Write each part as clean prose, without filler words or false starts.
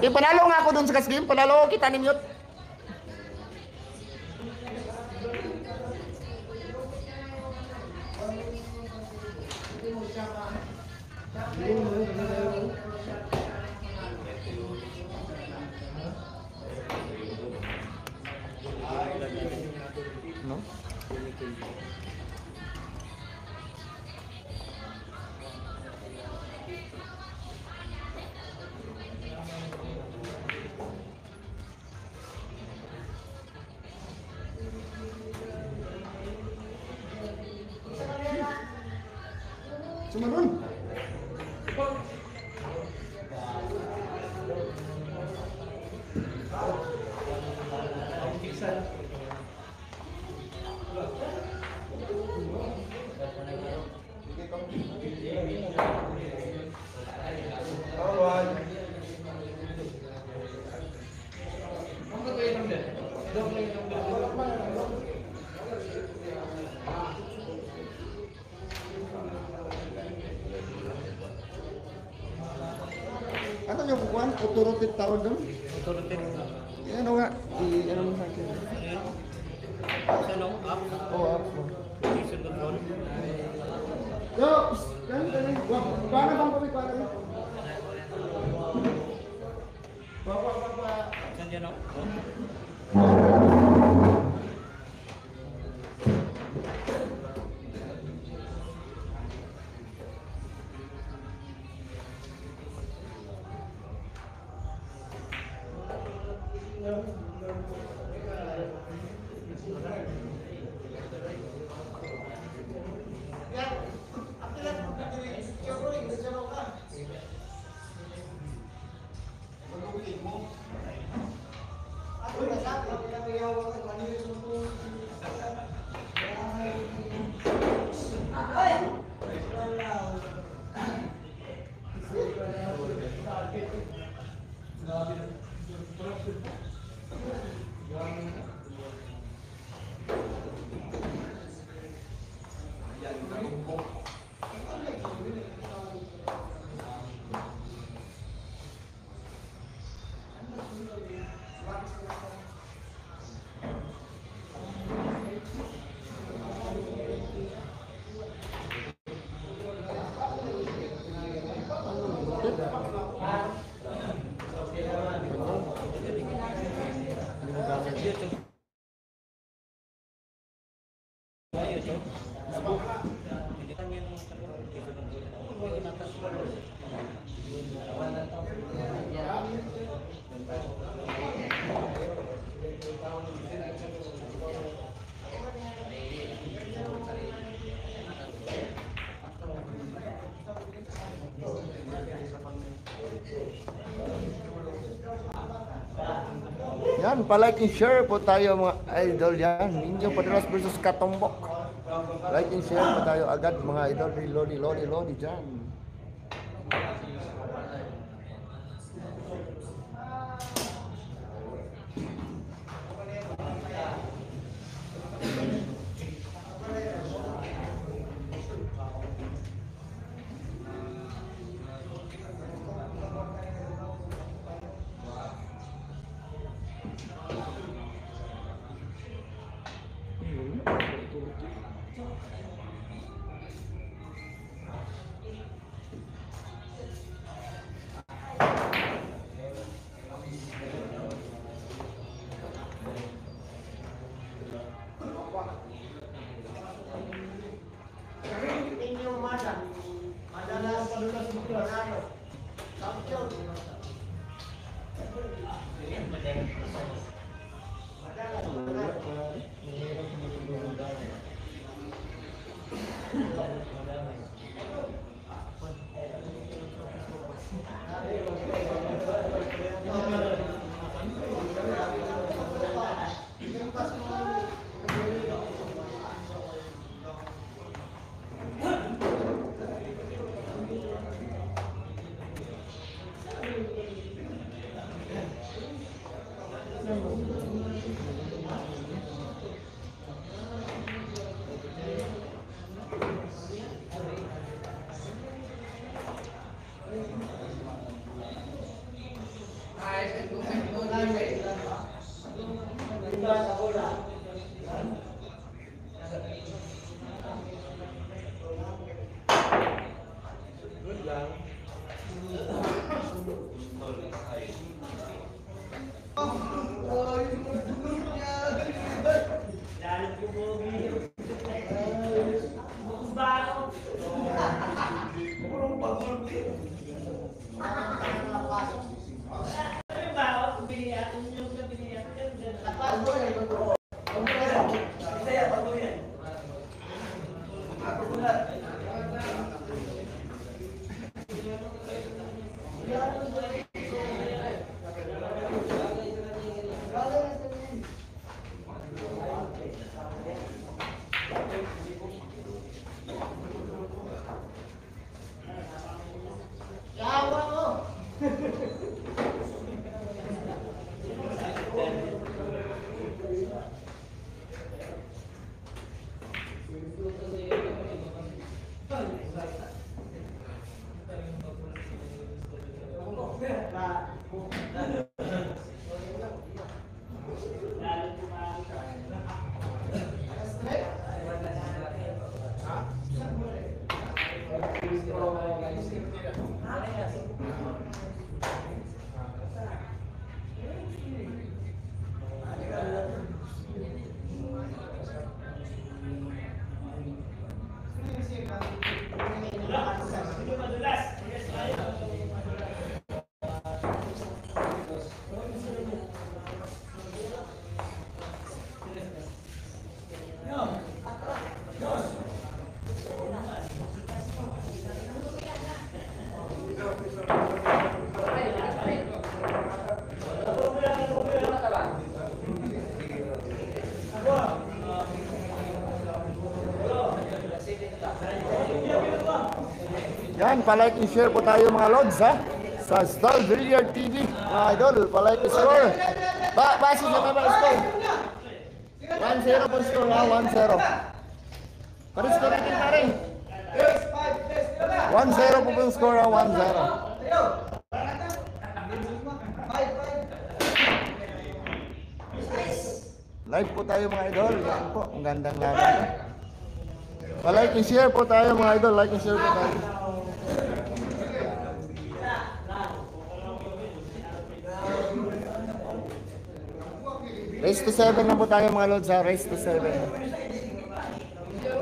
Panalo nga ako dun sa game, panalo kita ni mute. No? Sumanon. Ano yung kukuhan? Authoritative tawag doon? Authoritative. Ano nga? Ano mo sa akin? Ano? Up? Oo, up. Position control. Yo! Ganun. Paano bang kami? Paano bang? Saan dyan ako? Yan, palike and share po tayo mga idol yan. Ninyo Padalas versus Katombok. Like and share po tayo agad mga idol. Lodi dyan. Yan, palike and share po tayo mga lods ha. Sa Star Billiard TV, mga idol, palike and score. Base na ba score? 1-0 po score ha, 1-0. Paris score natin pare. 1-0 po yung score ha, 1-0. Live po tayo mga idol. Yan po, ang gandang laban. Palike and share po tayo mga idol, like and share po tayo. Race to 7 na po tayo mga lods ha. Race to 7.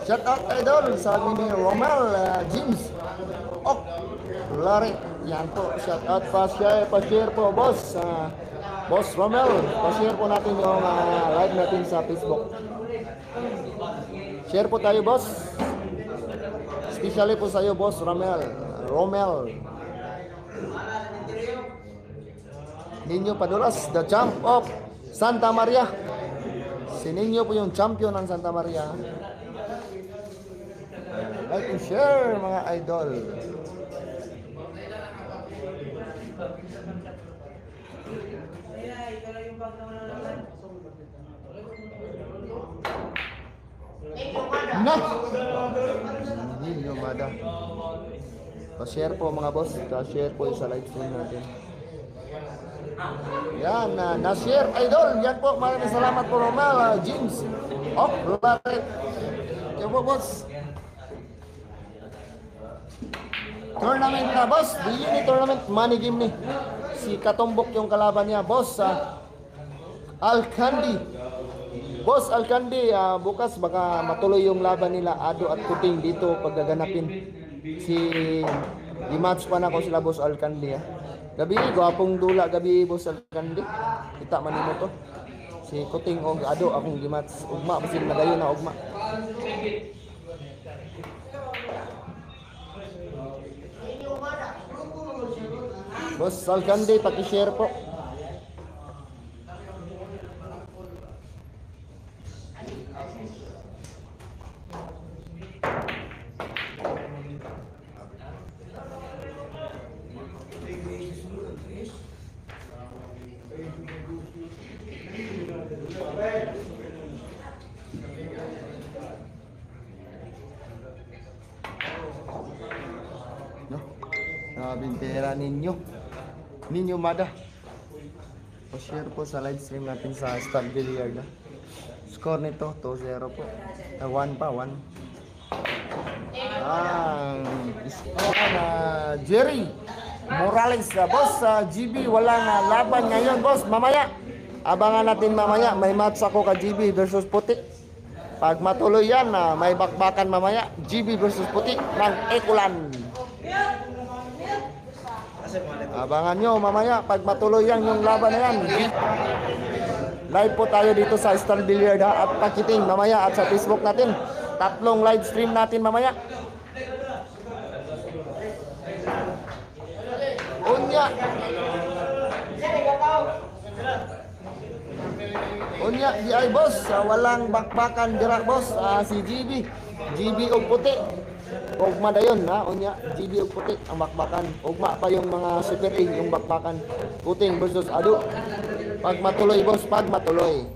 Shout out idol. Sabi ni Romel James Ok Lari. Yan po. Shout out pa-share po boss. Boss Romel. Pa-share po natin yung live natin sa Facebook. Share po tayo boss. Especially po sa iyo boss Romel. Ninyo Padulas, the champ of Santa Maria. Si Ninyo po yung champion ng Santa Maria. Like and share mga idol. Na! Ninyo Mada. Pa-share po mga boss. Pa-share po sa live stream natin. Yan, na-share idol. Yan po, maraming salamat po Romel James Ok Lari. Yan po boss. Tournament na boss. Di tournament, money game ni. Si Katumbok yung kalaban niya boss. Alcandi. Boss Alcandi, bukas baka matuloy yung laban nila Ado at Kuting dito paggaganapin. Si I-match pa na ko sila Boss Alcandi ha. Gabi, gwapong dula gabi Boss Alcandi. Kita man nimo to. Si Kuting og Ado akong gi-match. Ugma basin nagayon na ugma. Boss Alcandi, paki-share po. No? Grabing pera ninyo. Ninyo Mada. Pa-share po sa live stream natin sa Star Billiard. Score nito 2-0 po. 1 pa, 1. Jerry Morales, boss, GB walang laban ngayon, boss. Mamaya abangan natin mamaya, may match ako ka GB versus Puti. Pag matuloy yan, may bakbakan mamaya, GB versus Puti ng Ekulan. Abangan nyo mamaya pag matuloy yan yung laban na yan. Live po tayo dito sa Star Billiard at Pakiting mamaya at sa Facebook natin. 3 live stream natin mamaya. Unya di ay boss, walang bakbakan dira boss, si GB og Puti. Ugma dayon ha, unya GB og Puti ang bakbakan. Ugma pa yung mga Super A yung bakbakan. Kuting versus Ado. Pag matuloy boss, pag matuloy.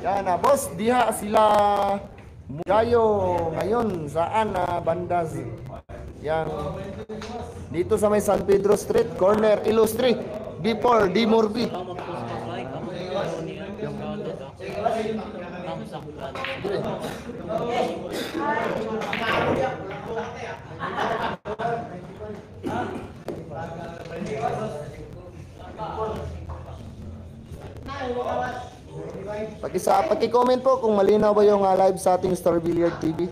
Yan na boss, diha sila Mugayo ngayon saan banda yang dito sa may San Pedro Street, corner Illustre, before D Morbi. Paki-comment po kung malinaw ba yung live sa ating Star Billiard TV.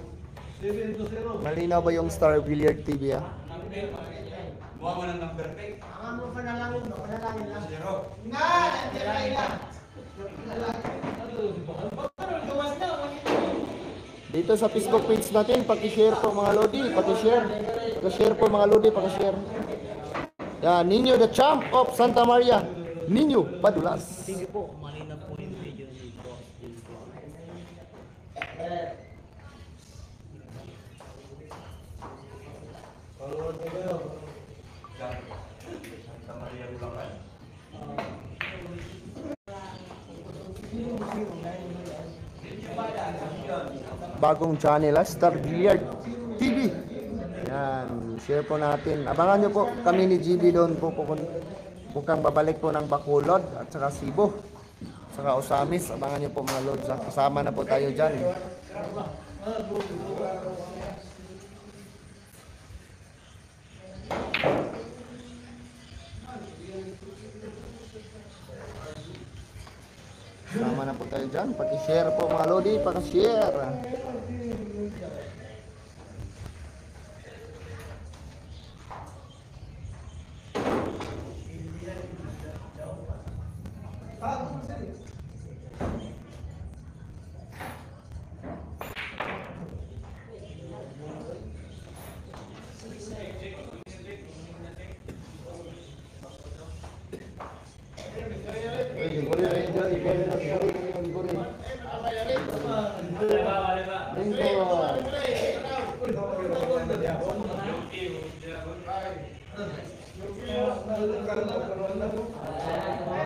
Malinaw ba yung Star Billiard TV ha? Buha mo ng number. Ang mo pa na lang yun, panalangin lang. Nga! Dito sa Facebook page natin, paki-share po mga Lodi, paki-share. Paki-share po mga Lodi, paki-share. Yan, Nino the Champ of Santa Maria. Nino Padulas. Sige po, malinaw po yung video ni Boss. Bagong channel, Star Billiard TV. Yan, share po natin. Abangan nyo po kami ni GB doon po kung babalik po ng Bacolod at saka Cebu. Saka Osamis, abangan nyo po mga Lods. Kasama na po tayo dyan. Kasama na po tayo dyan. Paki-share po mga Lodi, paki-share.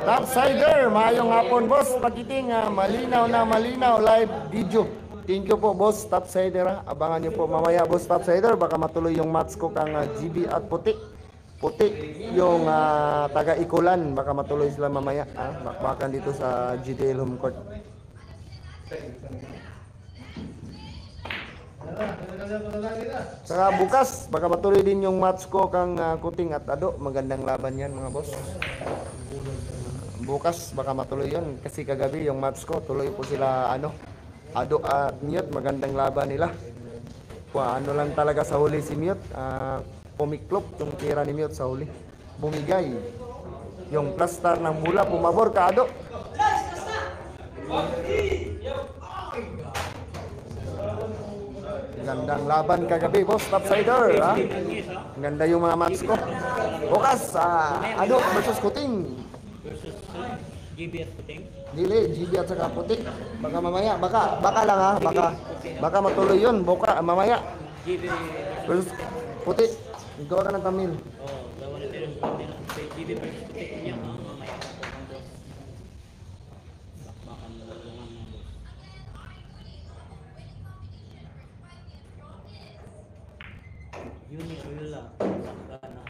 Topsider, mayong hapon boss, Pakiting, malinaw na malinaw live video. Thank you po boss Topsider. Abangan niyo po mamaya boss Topsider, baka matuloy yung match ko kang GB at Puti. Puti yung taga Ikulan, baka matuloy sila mamaya. Bakbakan dito sa GTL home court. Saka bukas, baka matuloy din yung match ko kang Kuting at Ado. Magandang laban yan mga boss. Bukas, baka matuloy yun. Kasi kagabi yung match ko, tuloy po sila Ado at Mute. Magandang laban nila. Ano lang talaga sa huli si Mute. Pumiklop yung tira ni Mute sa huli. Bumigay. Yung plastar ng mula, pumabor ka Ado. Gandang laban kagabi, boss. Topsider, ha? Ganda yung mga match ko. Bukas, Ado versus Kuting. Versus GB at Puting. Dili, GB at saka Puting. Baka mamaya, baka lang ha, baka matuloy yun. Mamaya. GB Versus Puting. Ikaw ka ng Tamil. gawa na tayo ng nila. GB versus Puting niya. Mamaya. Bakbakan na lang mga boss. Yun lang. Sakta na.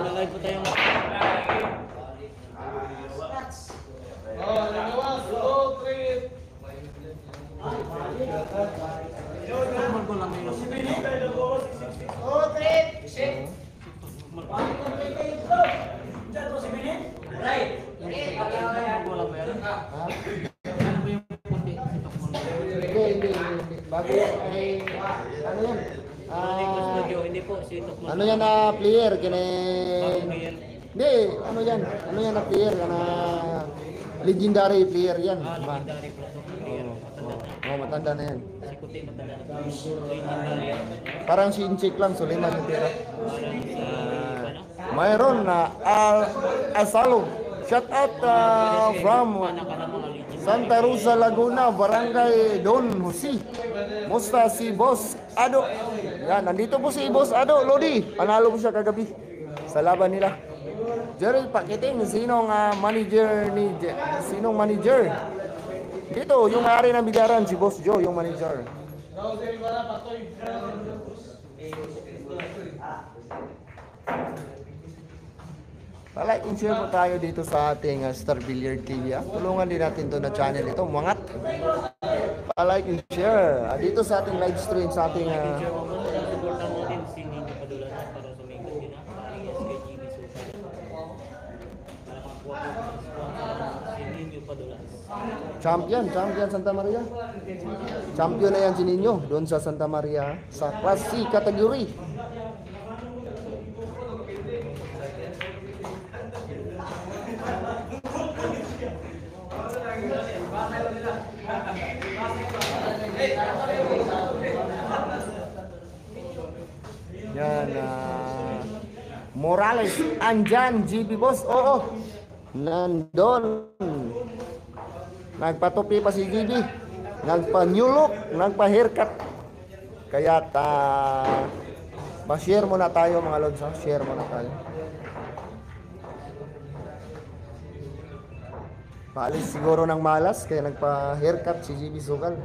Nalagay po tayo. Hindi. Bago ay, ano yan? Hindi po, si Tokman. Ano yan na player? Hindi, ano yan na player? Legendary player yan. Legendary player. Matanda na yan. Si Kuti matanda na. Legendary. Parang si Inchik lang, Suleiman yung tira. Parang si Mayroon na Asalo. Shout out from Santa Rosa, Laguna, Barangay Don Jose. Musta si Boss Ado? Yan, nandito po si Boss Ado, Lodi. Panalo po siya kagabi sa laban nila. Jerry Pakiting, sinong manager? Dito, yung ari ng bigaran, si Boss Joe, yung manager. Like and share po tayo dito sa ating Star Billiard TV. Tulungan din natin to na channel ito, Mangat. Like and share. Dito sa ating live stream, sa ating supportan natin si Ninyo Padulas para sumikat din ang alias kay GB Susan. Para makakuha po si Ninyo Padulas. champion Santa Maria. Champion na yan si Ninyo doon sa Santa Maria sa Class C category. Yan, Morales, andyan, GB Boss, oo, nandun. Nagpatupi pa si GB, nagpa-new look, nagpa-haircut. Kaya, pa-share muna tayo mga lods, ha? Share muna tayo. Paalis siguro ng malas, kaya nagpa-haircut si GB Sugal.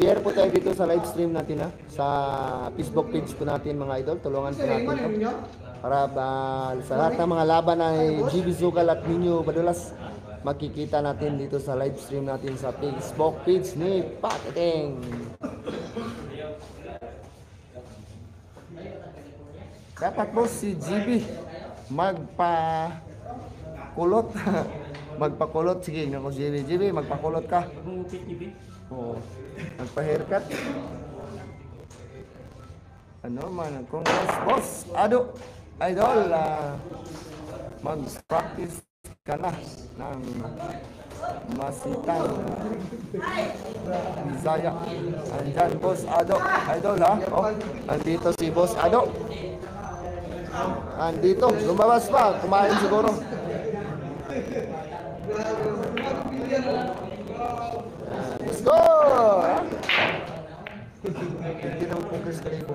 Share po tayo dito sa live stream natin, ha? Sa Facebook page po natin mga idol. Tulungan po natin to. Para sa lahat ng mga laban ng GB Sugal at Ninyo Padulas, makikita natin dito sa live stream natin sa Facebook page ni Pakiting. Dapat po si GB magpakulot. Magpakulot. Sige, ako GB, magpakulot ka. Gumupit ni Ben. Oo. Nagpa-haircut. Ano man, congrats boss Ado, idol, mag-practice ka na ng masitang Bisaya. Andyan boss Ado, idol, ha? Oh, andito si boss Ado. Andito, lumabas pa, kumain siguro. Let's go! Hindi naman po Chris Calibo.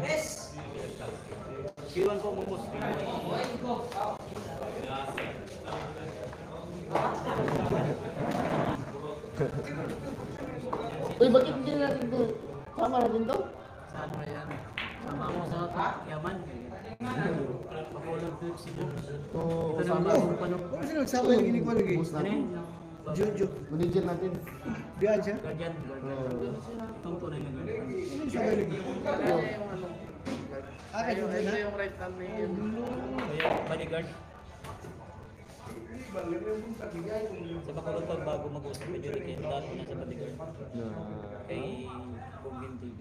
Iwan ko mo boss. Uy, bakit hindi natin ito? Sama natin to? Sama yan. Sama mo sa yaman. Pakulong food si Bob. Oo, Ito sama. naman yung paano. Ano sila nagsama yung ginig ko lagi? Bus Ano natin. yun? Jojo. Manager natin. Diyan siya? Guardian. Itong tunay na guardian. Ano siya lagi? Kayo na? Yung right hand na yun. Kaya bodyguard. Sa Bacolod pag bago mag-usap medyo rin dati na sa bodyguard. Kay Bongin TV.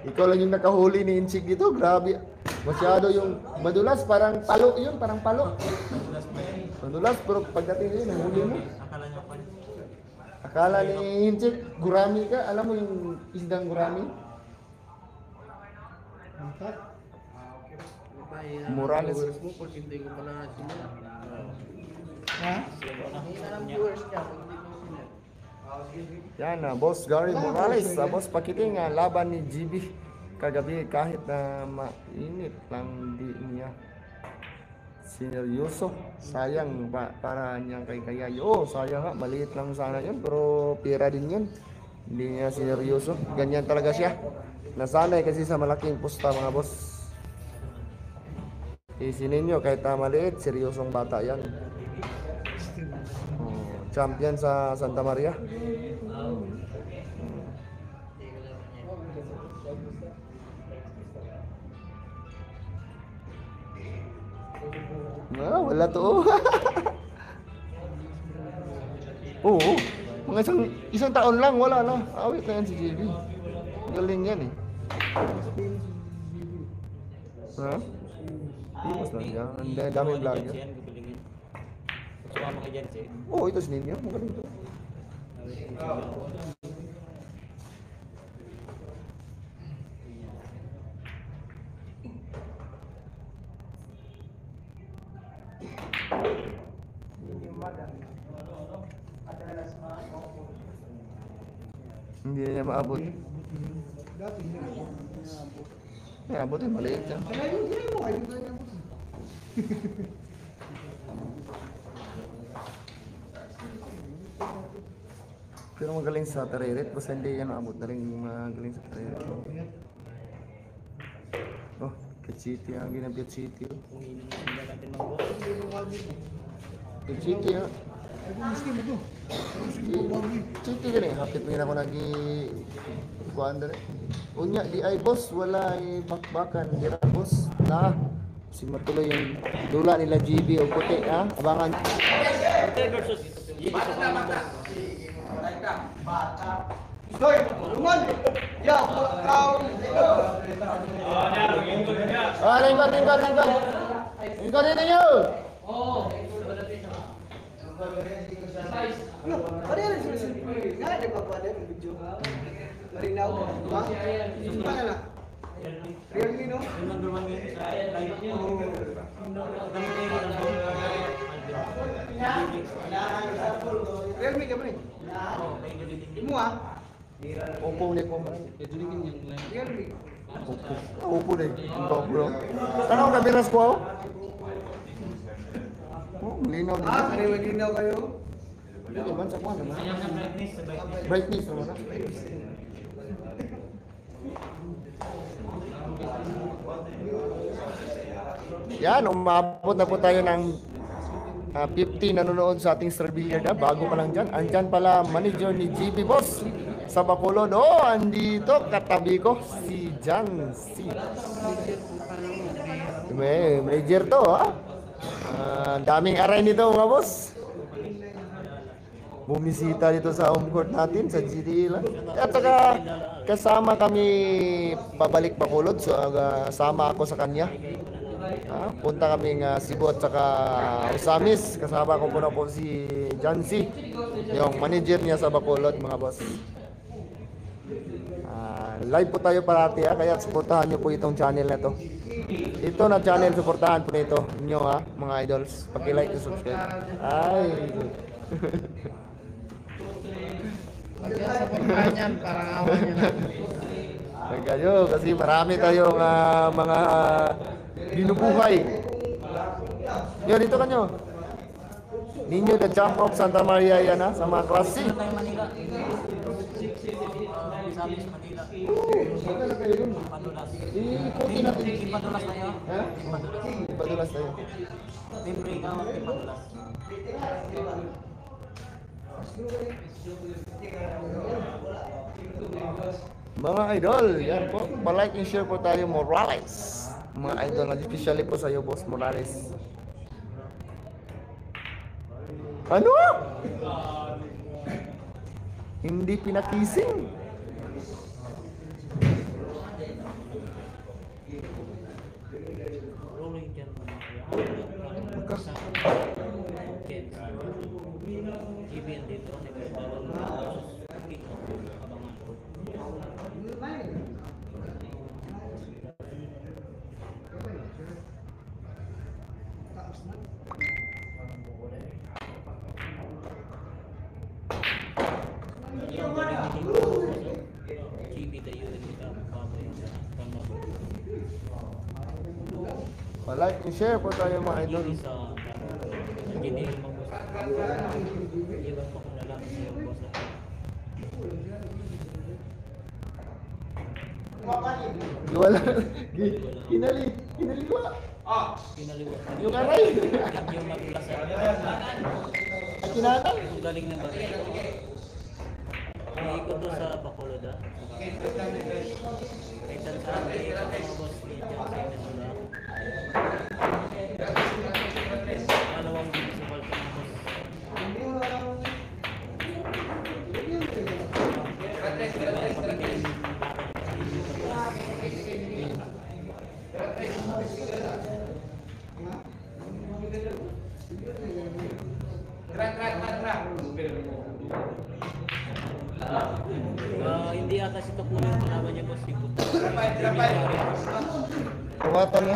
Ikaw lang yung nakahuli ni Inchik dito. Grabe. Masyado yung madulas. Parang palo yun. Parang palo. Madulas pa yan. Madulas. Pero pagdating yun, nahuli mo. Akala niya pa. Akala ni Inchik, gurami ka. Alam mo yung isdang gurami? Morales. mo pag hindi ko pala sila. Ha? Ang viewers niya pag hindi ko sila. Yan na, Boss Gary Morales. Boss Pakiting, laban ni GB kagabi kahit na mainit lang di niya sineryoso. Sayang para niyang kay Kayayo. Sayang nga, maliit lang sana yun pero pera din yun. Hindi niya sineryoso. Ganyan talaga siya. Nasanay kasi sa malaking pusta mga boss. Isinin nyo kahit na maliit, seryosong bata yan. Champion sa Santa Maria. Wala to. Oo. Mga isang taon lang, wala na. Awit na yan si JB. Galing yan eh. Ha? Mas lang yan. Ang daming vlogger. Yan, gupilingin. Sumama ka dyan, Che. Oo, ito si Ninyo. Magaling to. Hindi niya maabot. Dati hindi ko. Maabot eh, maliit yan. Kaya yung gini mo, kayo ganyan mo. Pero magaling sa taririt, basta hindi yan maabot na rin magaling sa taririt. Oh, Pet City ang ginapit City. Oh. Kung hindi natin mag-boss. Pet City ha. Ay, kung miskin mo to. City gani, hapit mo ako nagi kuan dere. Unya di ay boss, wala ay bakbakan dira boss. Na si matuloy yung dula nila GB o puti ha. Abangan. Ante versus Bata na, bata. Bata. Hoy, luman! Ya, kau. Lingkod. Lingkod dito nyo. Ano yan? Nga, di ba pa din ang video? Marinaw mo, ba? Sumpa ka na. Realme, no? yung number 1 ngayon sa live niyo. Kami kayo ng Realme ka ba rin? Imo ah? Opo ni ko. Realme. Opo ni. Bro. Ano ka biras ko? Oh, linaw din. Ah, ano yung malinaw kayo? Hindi naman sa kuwan naman. Kanya sa brightness sa brightness. Brightness naman ha. Yan, umabot na po tayo ng 50 nanonood sa ating Star Billiard. Bago pa lang dyan. Andyan pala manager ni GB Boss sa Bacolod. Oh, andito katabi ko si Jan C. May manager to ha. Daming aray nito mga boss. Bumisita dito sa home court natin sa GDE lang. At saka kasama kami babalik Bacolod. So, sama ako sa kanya. Punta kami Cebu at saka Usamis. Kasama ko po na po si Jancy, yung manager niya sa Bacolod mga boss. Live po tayo parati kaya supportahan nyo po itong channel na to. Ito na channel, supportahan po nito inyo mga idols. Paki-like and subscribe. Ay. Parang awan niya. Kayo kasi marami tayong mga binubuhay. Yo, dito kanyo. Ninyo the jump off Santa Maria yan ha, sa mga klase. Tayo Manila. Salis Manila. Wala kayo dun. Padulas. Ikutin natin. Padulas tayo. Ha? Padulas tayo. Libre ka, padulas. Mga idol, yan po. Pa-like and share po tayo Morales. Mga idol, especially po sa iyo, Boss Morales. Ano? Hindi pinakising. Rolling dyan. GBN dito. Pa-like and share po tayo mga idol. Sa engineering mo boss. Iwan ko kung nalaman sa'yo boss. Wala. Kinali ko. Pinaliwa. Yung aray. Yung maglasa. Ay, kinatang. Ang galing ng bagay. Iikot to sa Bacolod ah. Kahit saan saan, iikot ang mga boss ni John Cena sila. Dalawang municipal pa ng boss. Hindi ata si Tok yung kalaban niya boss. Kumatan mo.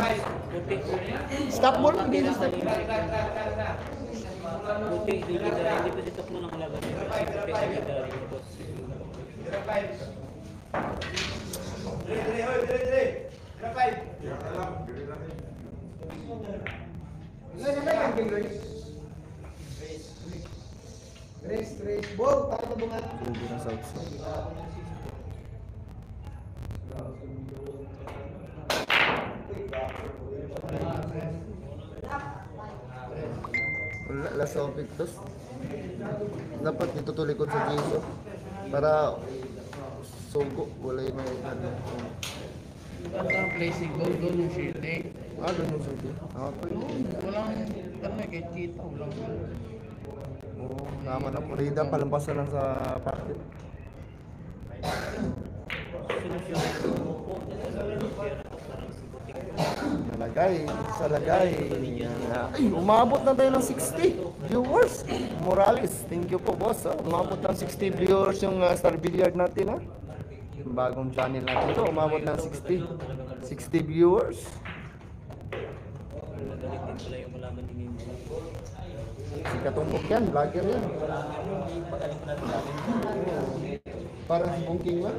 Puti. Stop mo lang. Hindi stop. Puti, hindi pa si Tok ang kalaban niya. Si Puti ang legendary boss. Race, ball, para sa bunga. Subo na South Side. Wala, last topic tos. Dapat dito tulikod sa Jiso. Para sugo, wala yung may ano. Ang placing goal doon yung shooting. Doon yung sugo. Walang, ano kahit kita, walang. Oo, naman na. Purida, palampasan lang sa packet. Sa lagay. Ay, umabot na tayo ng 60 viewers. Morales, thank you po boss. Umabot ng 60 viewers yung Star Billiard natin ha. Yung bagong channel natin ito, umabot ng 60 viewers. Galing din pala yung malaman din yung Si Katumpok yan, vlogger yan. Parang si Bungking ba?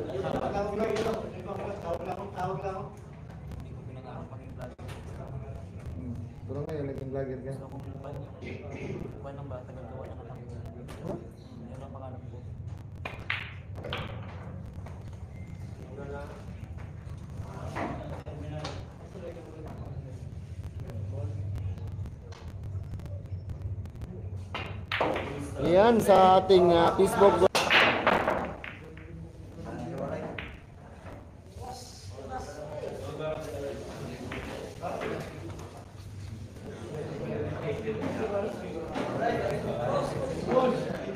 Pero ngayon, naging vlogger ka. Buwan ng bata, nagawa ng anak ko. Yan ang pangalan ko. Yan sa ating Facebook.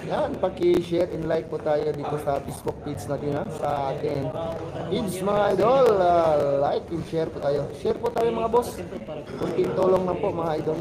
Yan, paki-share and like po tayo dito sa Facebook page natin ha, sa ating page mga idol. Like and share po tayo. Share po tayo mga boss. Kunting tulong lang po mga idol.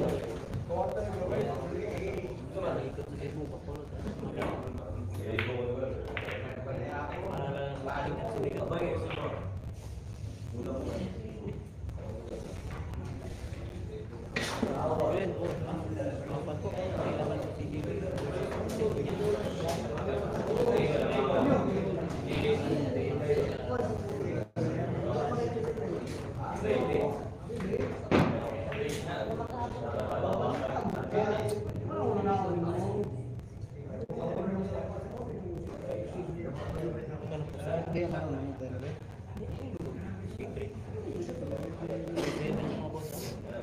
Malaki ang ano ng hotel. Secret. Secret na mga boss.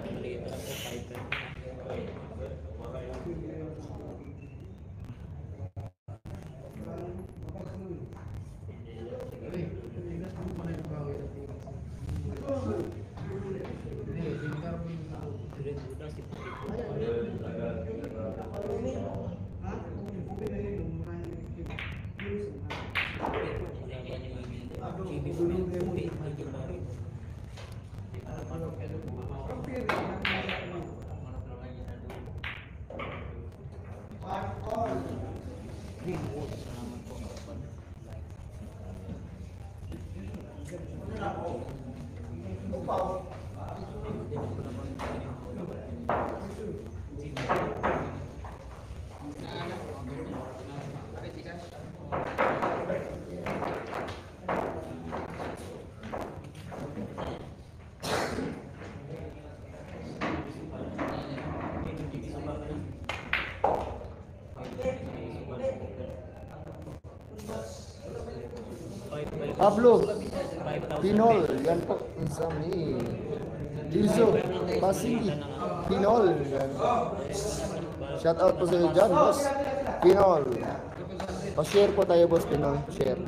Maliit na lang po, 5,000. Pablo, 5,000. Pinol, yan po. Sa may Lizo, Pasig, Pinol. Yan po. Shout out po sa iyo dyan, boss. Pinol. Pa-share po tayo, boss Pinol. Share.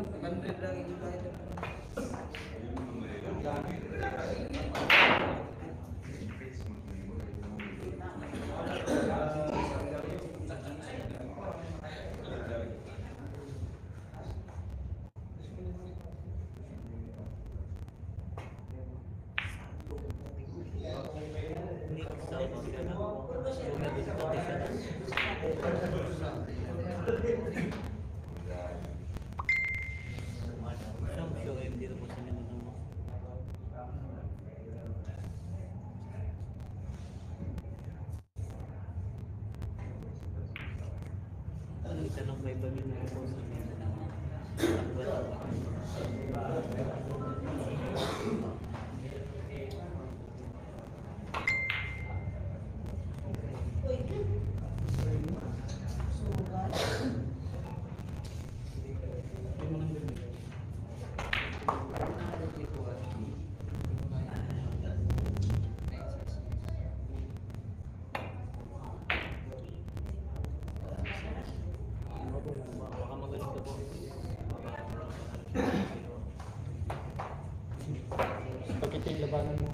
Bakit yung labanan mo?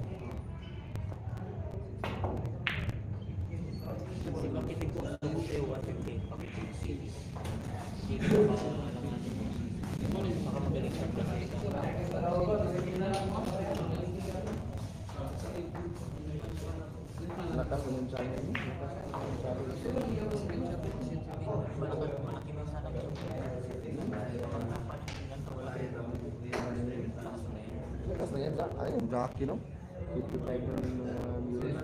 Si Pakitig po ang buti 150. Pakitig series. Hindi ko pa alaman. Baka magaling siya kasi. Lakas yung channel mo. Malaki na sana Lakas na yan. Ayun, Jackie, no? 55 na viewers.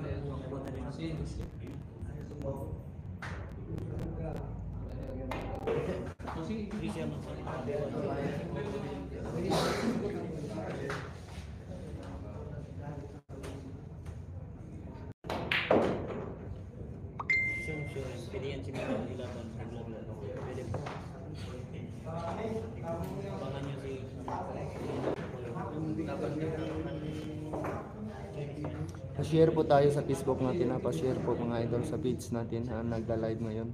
Pwede yan si Milo ilaban. Pwede po. Abangan nyo si Pa-share po tayo sa Facebook natin, ha? Pa-share po mga idol sa page natin, ha? Nagla-live ngayon.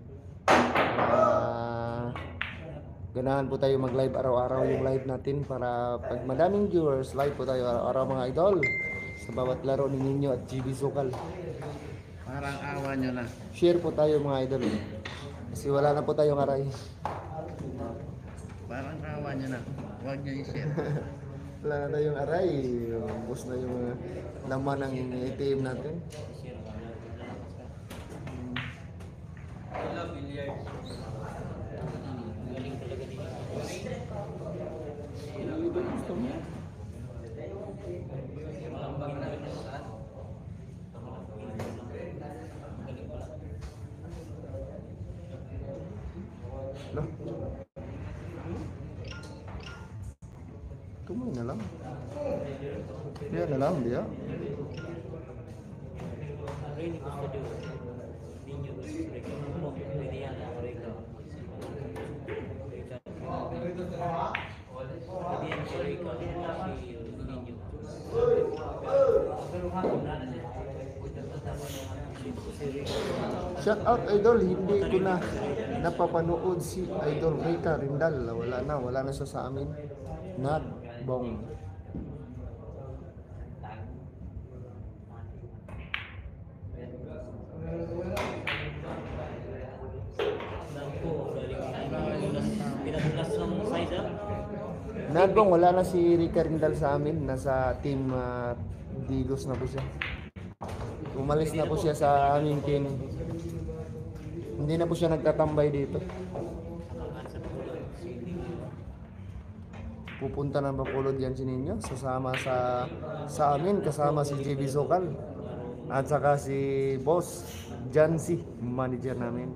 Ganahan po tayo mag-live araw-araw yung live natin para pag madaming viewers, live po tayo araw-araw mga idol sa bawat laro ni Ninyo at GB Sukal. Parang awa nyo na. Share po tayo mga idol. Kasi wala na po tayong aray. Parang awa nyo na. Huwag nyo i-share. Wala na tayong aray. Ubus na yung laman ng ATM natin. galing talaga din. Gusto mo? Lah. Kumain na lang. Dia na lang dia. Really gusto din. Ninyo gusto rin. Pwede yan ang Rico. Pwede yan Shout out Idol, hindi ko na napapanood si Idol Rika Rindal. Wala na siya sa amin. Not bong. Pinadulas ng size up. Nadbong, wala na si Rika Rindal sa amin. Nasa team Digos na po siya. Umalis na po siya sa aming team. Hindi na po siya nagtatambay dito. Pupunta ng Bacolod yan si Ninyo. Sasama sa amin. Kasama si JB Sokal. At saka si Boss Jancy, manager namin.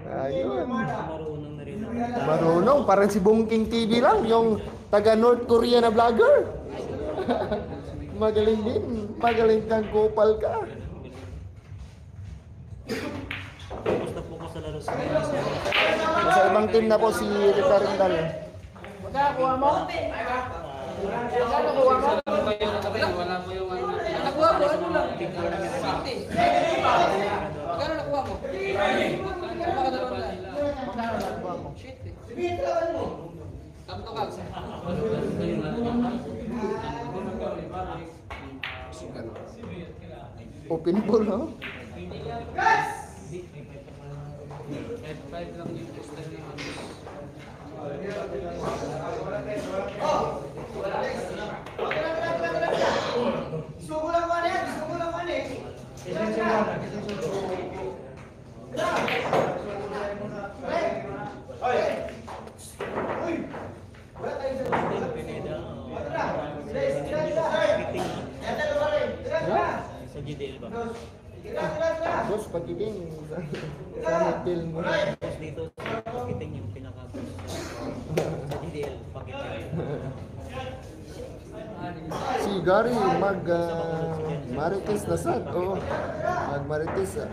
Ayun. Marunong na rin ako. Marunong, parang si Bongking TV lang, yung taga North Korea na vlogger. Magaling din, magaling kang kupal ka. Basta focus sa laro sa Sa ibang team na po si Rika Rindal. Magkakakuha mo? Magkakakuha mo? Wala mo yung ano. Nakuha mo, ano lang? Magkano nakuha mo? Magkano nakuha mo? Shit eh. Tamto ka. Open ball, no? F5 lang yung tester niya. Gusto ko lang man eh. Gusto ko lang man eh. sa GDL ba? Boss, pagkiting sa hotel mo. Tapos dito sa pakiting yung pinaka-boss sa GDL pakiting. Si Gary Marites na sad. Oo. Marites.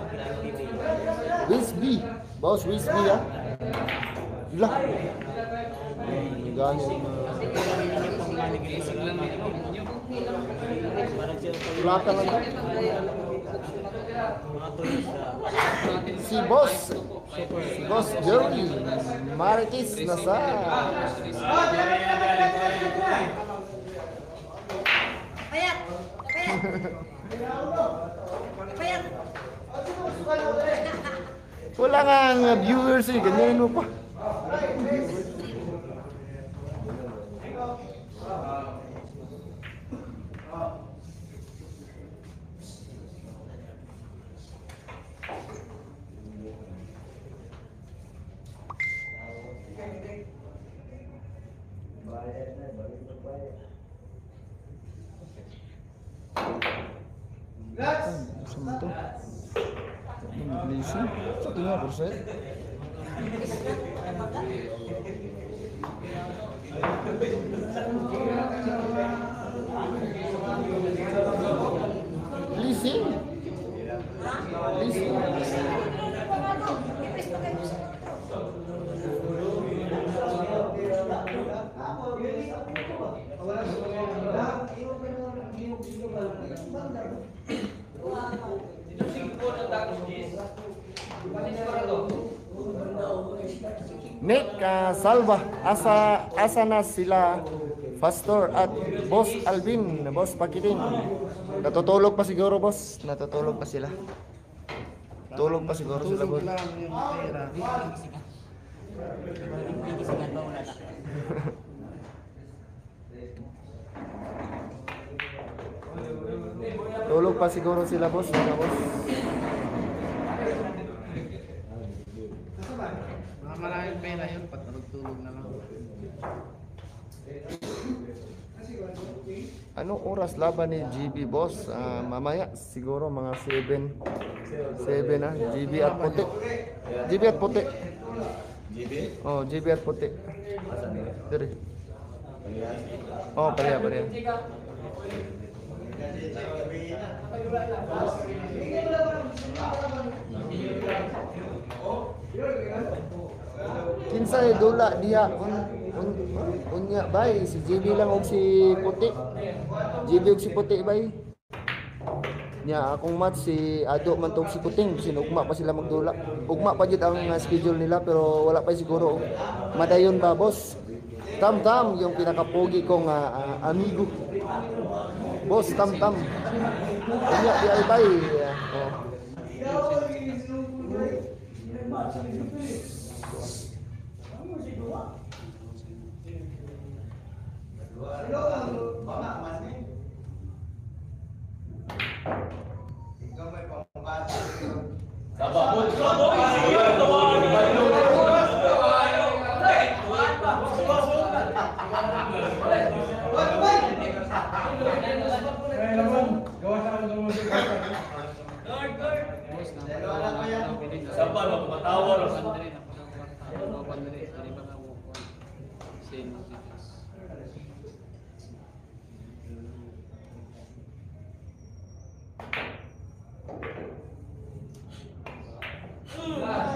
Wisby. Boss Wisby ah. Lah. Gani. Wala ka lang. Si Boss Jerry Marites na sad. Payat! Payat! Wala nga viewers eh, ganyan mo pa. Saan to? Lisi? Satu nga, persen. Leasing? Leasing? Nick Salva, asa na sila Pastor at Boss Alvin, Boss Pakitin. Natutulog pa siguro, boss. Natutulog pa sila. Tulog pa siguro sila, boss. Tulog lang yung pera. Gigisingan ba wala na? Tulog pa siguro sila, boss. Mga boss. Mga maraming pera yun, patulog-tulog na lang. Anong oras laban ni GB, boss? Mamaya siguro mga 7 na. GB at puti. GB at puti. GB? Oh, GB at puti. Dire. Oh, pareha. Kinsay dula diha unya bay si JB lang og si Puti. JB og si Puti bay. Nya akong match si Ado man tog si Puting sinugma pa sila magdula. Ugma pa jud ang schedule nila pero wala pa siguro. Madayon ba boss? Tam yung pinakapogi kong amigo. Boss Tam. Unya di ay bay. Oh.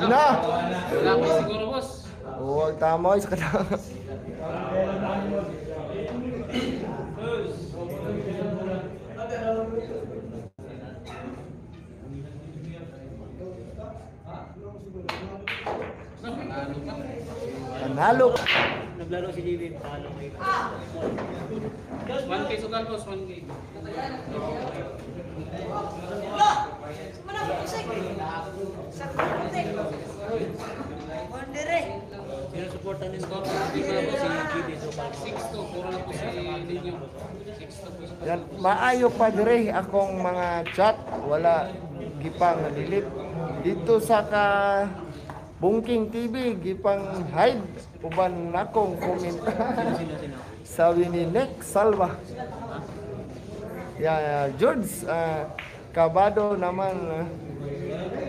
Na. Wala siguro, boss. Huwag tama sa kadang. Panalo. Naglaro si JB, talo kayo. 1K sugal, boss, 1K. Mana po sik? Sa putik. Wondere. Sinusuportan din ko si JB. So, 6-2, puro na po si Ninyo. 6-2 po. Yan, maayo pa dire akong mga chat, wala gipang delete. Dito sa ka Bungking TV gipang hide uban akong comment. Sabi ni Nick Salva. Ya, George kabado naman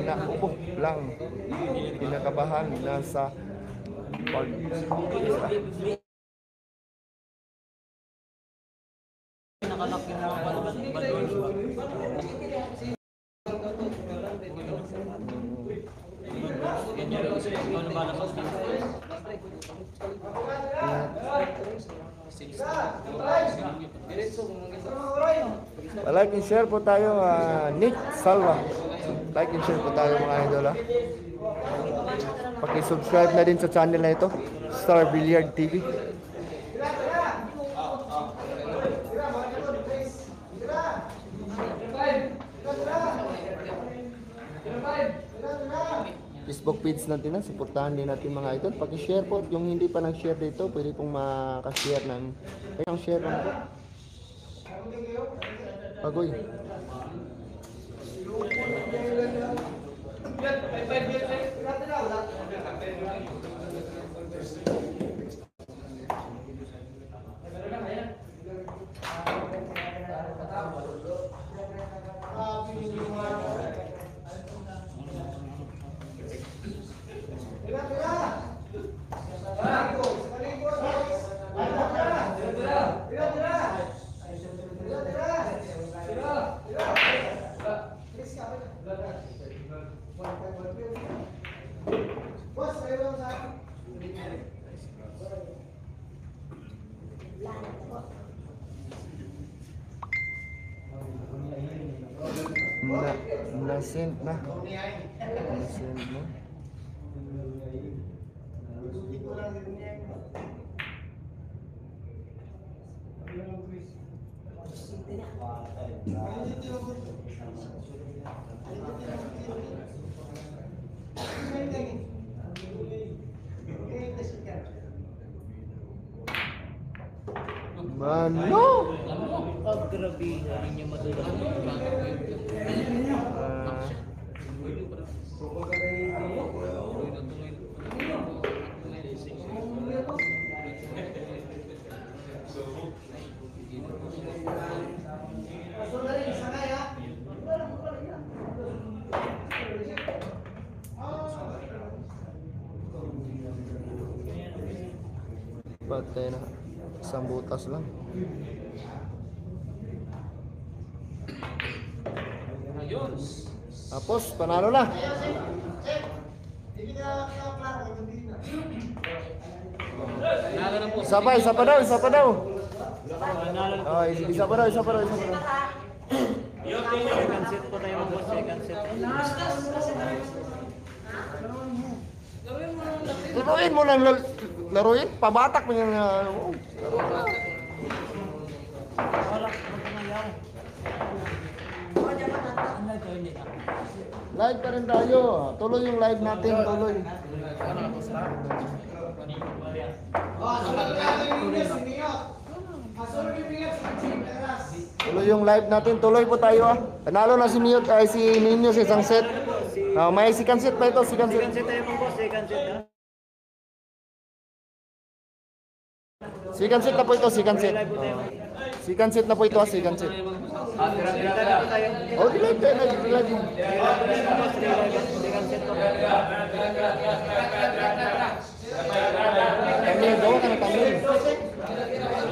na upo lang. Kinakabahan na sa pag nakalak yung mga balon. Yan yung ikaw na balas sa like and share po tayo, Nick Salva. Like and share po tayo mga idol. Paki-subscribe na din sa channel na ito, Star Billiard TV. Facebook page natin na, supportahan din natin mga idol. Paki-share po, yung hindi pa nag-share dito, pwede pong maka-share ng share lang po. Bagoy. Na-send na. Na-send na. Mano? Oh, grabe. Hindi niya matulog. Patay na. Isang butas lang. Tapos, panalo na. Isa pa, isa pa daw, isa pa daw. Panalo. Oh, isa pa daw, isa pa daw, isa pa daw. Second set po tayo mag-boss. Second set. Laruin mo lang, laruin. Pabatak mo yung... Wala. Ano nangyari? Ano ito? Hindi na. Live pa rin tayo. Tuloy yung live natin, tuloy. Tuloy yung live natin, tuloy po tayo ah. Panalo na si Miyot, ay si Ninyo sa isang set. May second set pa ito, second set. Second set tayo mag-boss. Second set ha. Second set na po ito, second set. Second set na po ito, second set. Oh, live tayo, live. Second set po. Tamil, gawa ka na Tamil.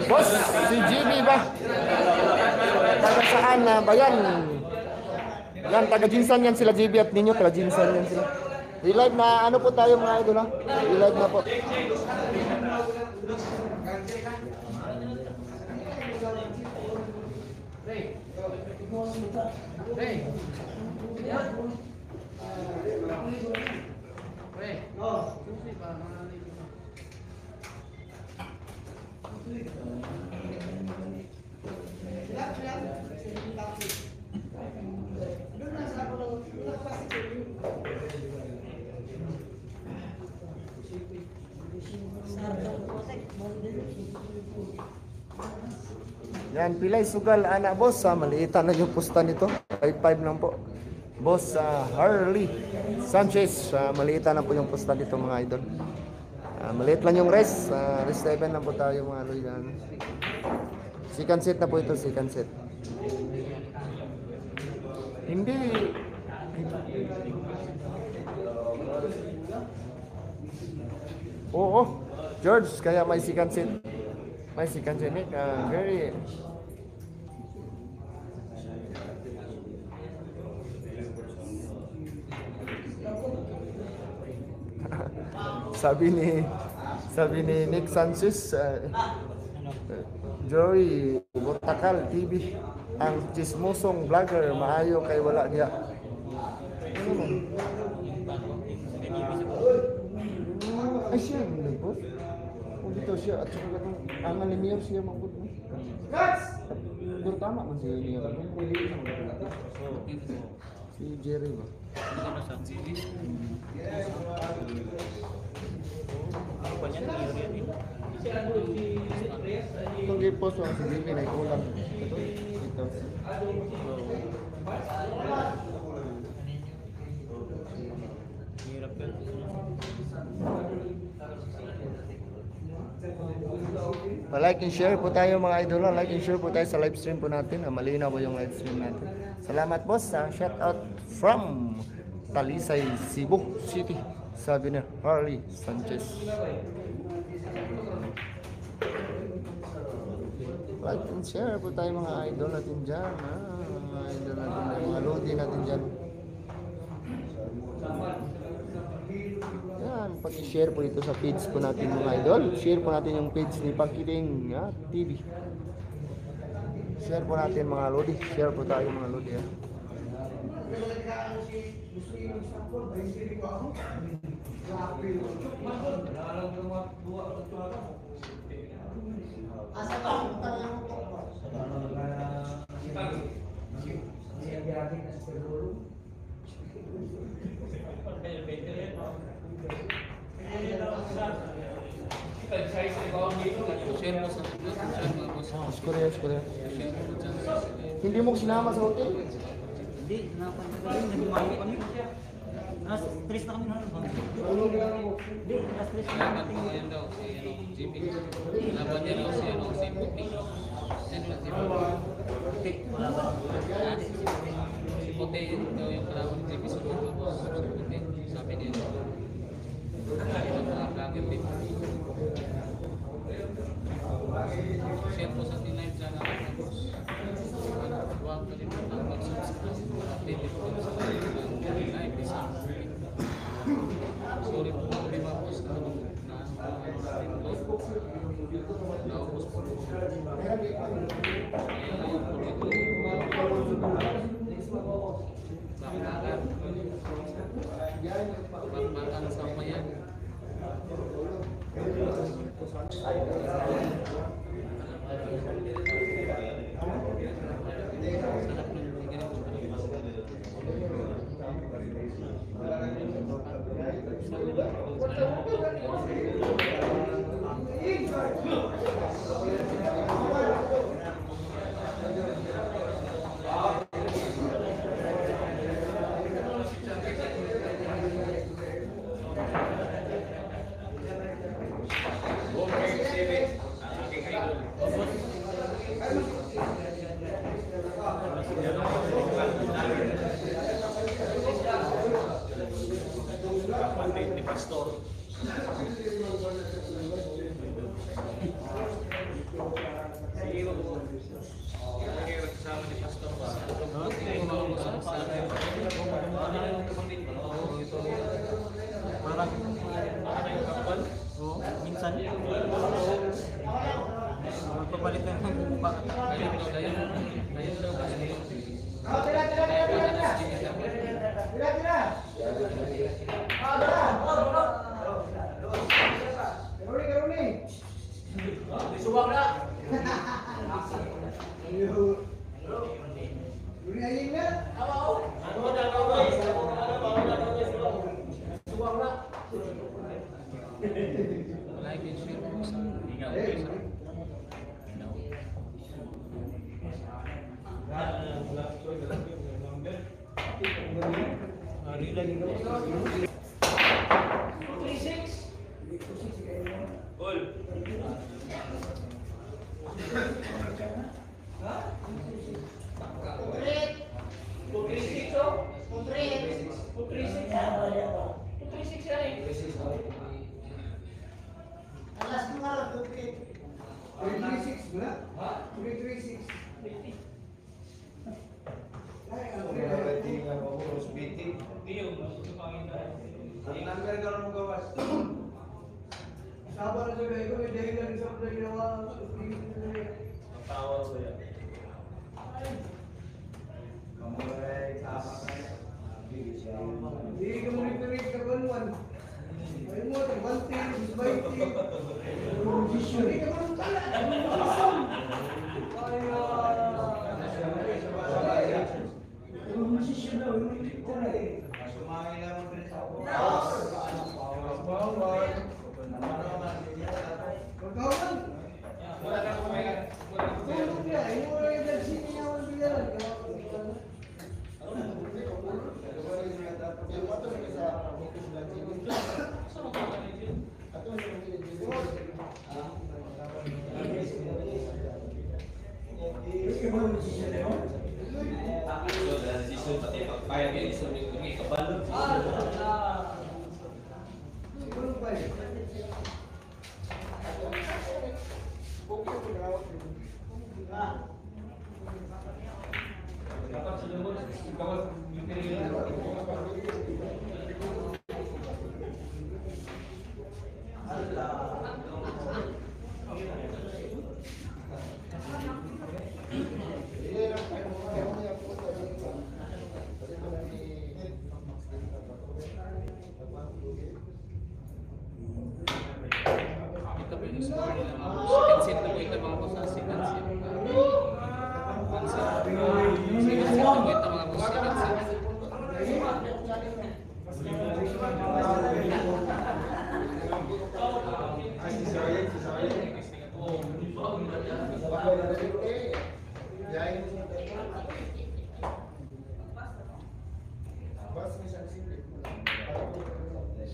Boss, si GB ba? Taga saan na ba yan? Yan, taga Jinsan yan sila GB at ninyo, taga Jinsan yan sila. Relive na ano po tayo mga idol ha? Relive na po. Yan, pilay sugal anak boss, maliitan na yung pusta nito. 5'5 lang po. Boss Harley Sanchez, maliitan na po yung pusta nito mga idol. Maliit lang yung rest. Rest 7 lang po tayo mga idol. Second set na po ito, second set. Hindi. Oo, George, kaya may second set. May second set. Very... sabi ni Nick Sanchez, Joey Botakal TV, ang chismosong vlogger, maayo kay wala niya. Ay siya, hindi po. Kung dito siya, at saka ang alimiyar siya mabut mo. Pero tama man siya niya. Si Jerry ba? Itong gipos ang si Jimmy na ikulang. Ito. Like and share po tayo mga idol. Like and share po tayo sa live stream po natin. Malinaw po yung live stream natin. Salamat boss. Shout out from Talisay, Cebu City. Sabi na Harley Sanchez. Like and share po tayo mga idol natin dyan. Mga idol natin, mga lodi natin dyan. Yan, pag-share po ito sa page po natin mga idol. Share po natin yung page ni Pakiting TV. Share po natin mga lodi. Share po tayo mga lodi. Share mo sa group, share mo sa Korea. Hindi mo sinama sa hotel? Hindi, nagmamali kami. Stress na kami na. Hindi, stress na kailangan kami. po yan daw si Jimmy. Laban niya daw si Puti. Yan lang si Puti. Wala ba? Si Puti daw yung kalaban ni Jimmy sa boss. Si Puti. Sabi niya. Ito mga vlogger din. Share po sa ating live channel mga boss. Huwag kalimutang mag-subscribe. Update po sa ating live. Sorry po mga boss na Naubos po rin siya. Bakbakan. Bakbakan sa umayan. Minsan, magpapalitan ng bumba. Ayun daw kasi. Like and share po sa Alas ko nga lang, 336 ba? 336. Ay, ang number ka lang gawas. Sabar na sabi ko, may dahil na rin sa mga ginawa. Tawa ko yan. Hindi ka mo rin ka banwan. Ay mo, 1 by 3. Hindi ka mo tala. ito po yung score nila mga boss. Second set na po ito mga boss. Second set. One set. Second set na po ito mga boss. Second set.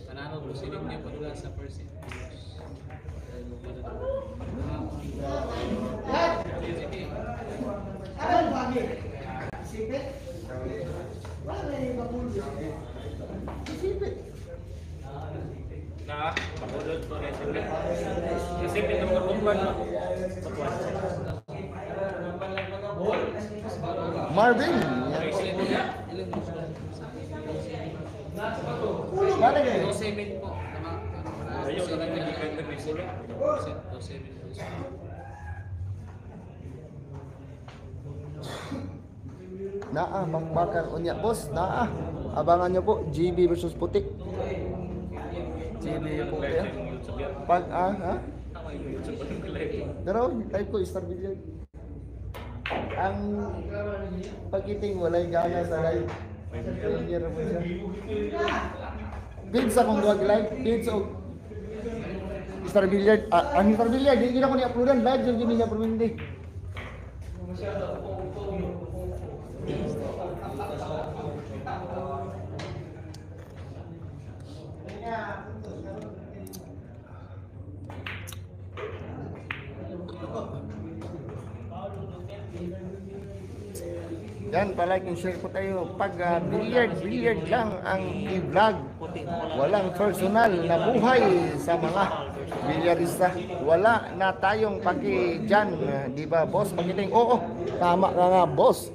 Panalo bro, silip niya padula sa first set. Ano lagi? Sipit? Wala na yung mapulo. Sipit. Na, makulod po rin sila. Kasi pinag-compare na ako. Marvin. Ulo ba na No 7 po. Ayaw, Sila hindi kaya depende may sila. 7 to 7 days. Naa, bakbakan unya boss, naa. Abangan nyo po, GB versus Putik. GB po kaya. Pag, ha? Pero, live ko, Star Billiard. Ang pagkiting walay gana sa live. Premier po siya. Bids akong duwag live, bids o Star Billiard. Ang Star Billiard, hindi na ko ni-uploadan. Live yung gini niya permindi. Yan, palike and share po tayo. Pag billiard lang ang i-vlog. Walang personal na buhay sa mga bilyarista. Wala na tayong paki dyan. Di ba, boss? Pakiting, oo, tama ka nga, boss.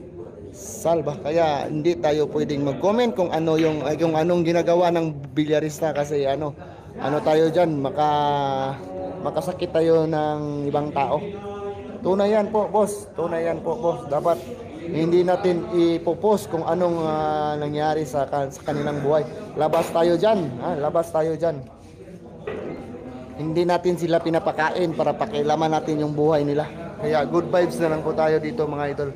Salba. Kaya hindi tayo pwedeng mag-comment kung ano yung anong ginagawa ng bilyarista kasi ano tayo dyan, makasakit tayo ng ibang tao. Tunay yan po, boss. Tunay yan po, boss. Dapat hindi natin ipopost kung anong nangyari sa kanilang buhay. Labas tayo dyan. Labas tayo dyan. Hindi natin sila pinapakain para pakialaman natin yung buhay nila. Kaya good vibes na lang po tayo dito mga idol.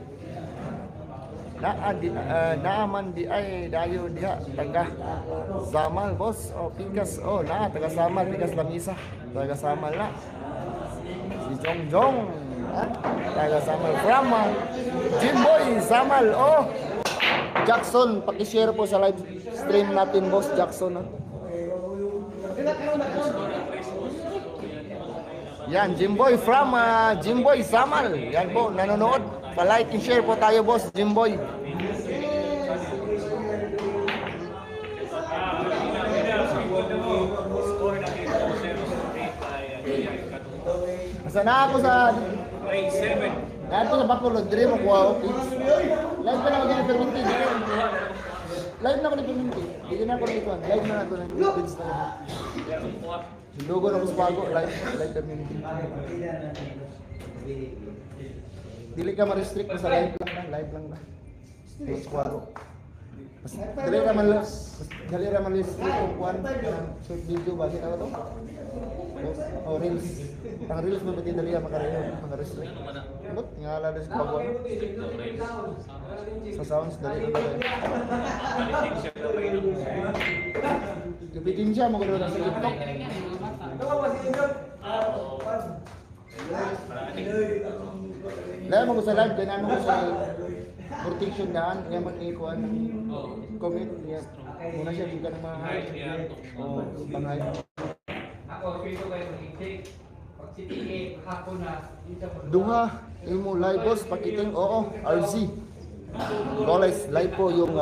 Naaman di ay dayo diha taga Samal boss o Pikas taga Samal Pikas Lamisa taga Samal na si Jongjong taga Samal from Jimboy Samal Jackson paki-share po sa live stream natin boss Jackson Yan Jimboy from Jimboy Samal yan po nanonood pa-like and share po tayo boss Jimboy. Asa na ako sa Grade 7. Dito sa Bacolod, dire mo kuha ako. Live pa na ako din perminti. Live na ako ni perminti. Hindi na ako nito. Live na ako ng kids na. Logo na ko sa bago. Live perminti. Dili ka ma-restrict sa live lang na. Mas kwaro. Dali raman restrict kung kuhan short video ba kita to? O reels. Ang reels mo pati dali mga restrict. But ngala des ko ba? Sa sounds dali ba? Gabitin siya mo ganoon sa TikTok. Lahat mo sa live, ganaan mo sa protection daan, kaya mag-ikuan ng comment niya. Muna siya, hindi ka na mga pangay. Duha, imo live boss, pakiting, RZ. Guys, live po yung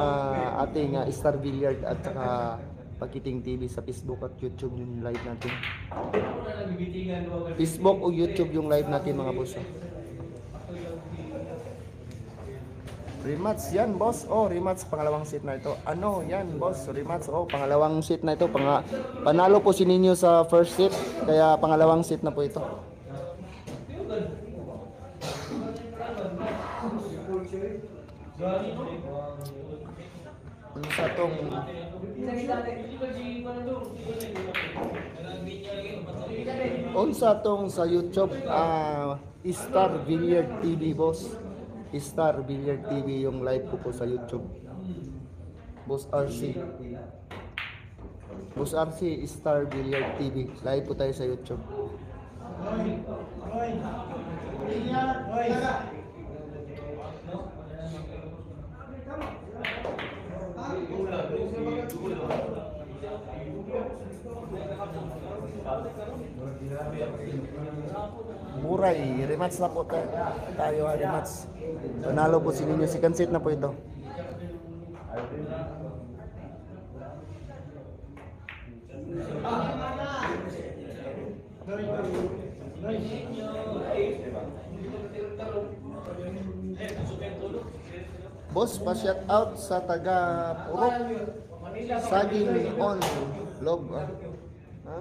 ating Star Billiard at saka Pakiting TV sa Facebook at YouTube yung live natin. Facebook o YouTube yung live natin mga boss. Rematch yan boss. Rematch pangalawang set na ito. Ano yan boss? Rematch. Pangalawang set na ito. Panalo po si Ninyo sa first set. Kaya pangalawang set na po ito. Unsa tong sa YouTube Star Billiard TV boss. Star Billiard TV yung live ko sa YouTube. Boss RC. Boss RC Star Billiard TV. Live po tayo sa YouTube. Buray, rematch na po tayo, rematch. Panalo po si Ninyo, second set na po ito. Boss, pa-shout out sa taga Purok Saging on log. Ha?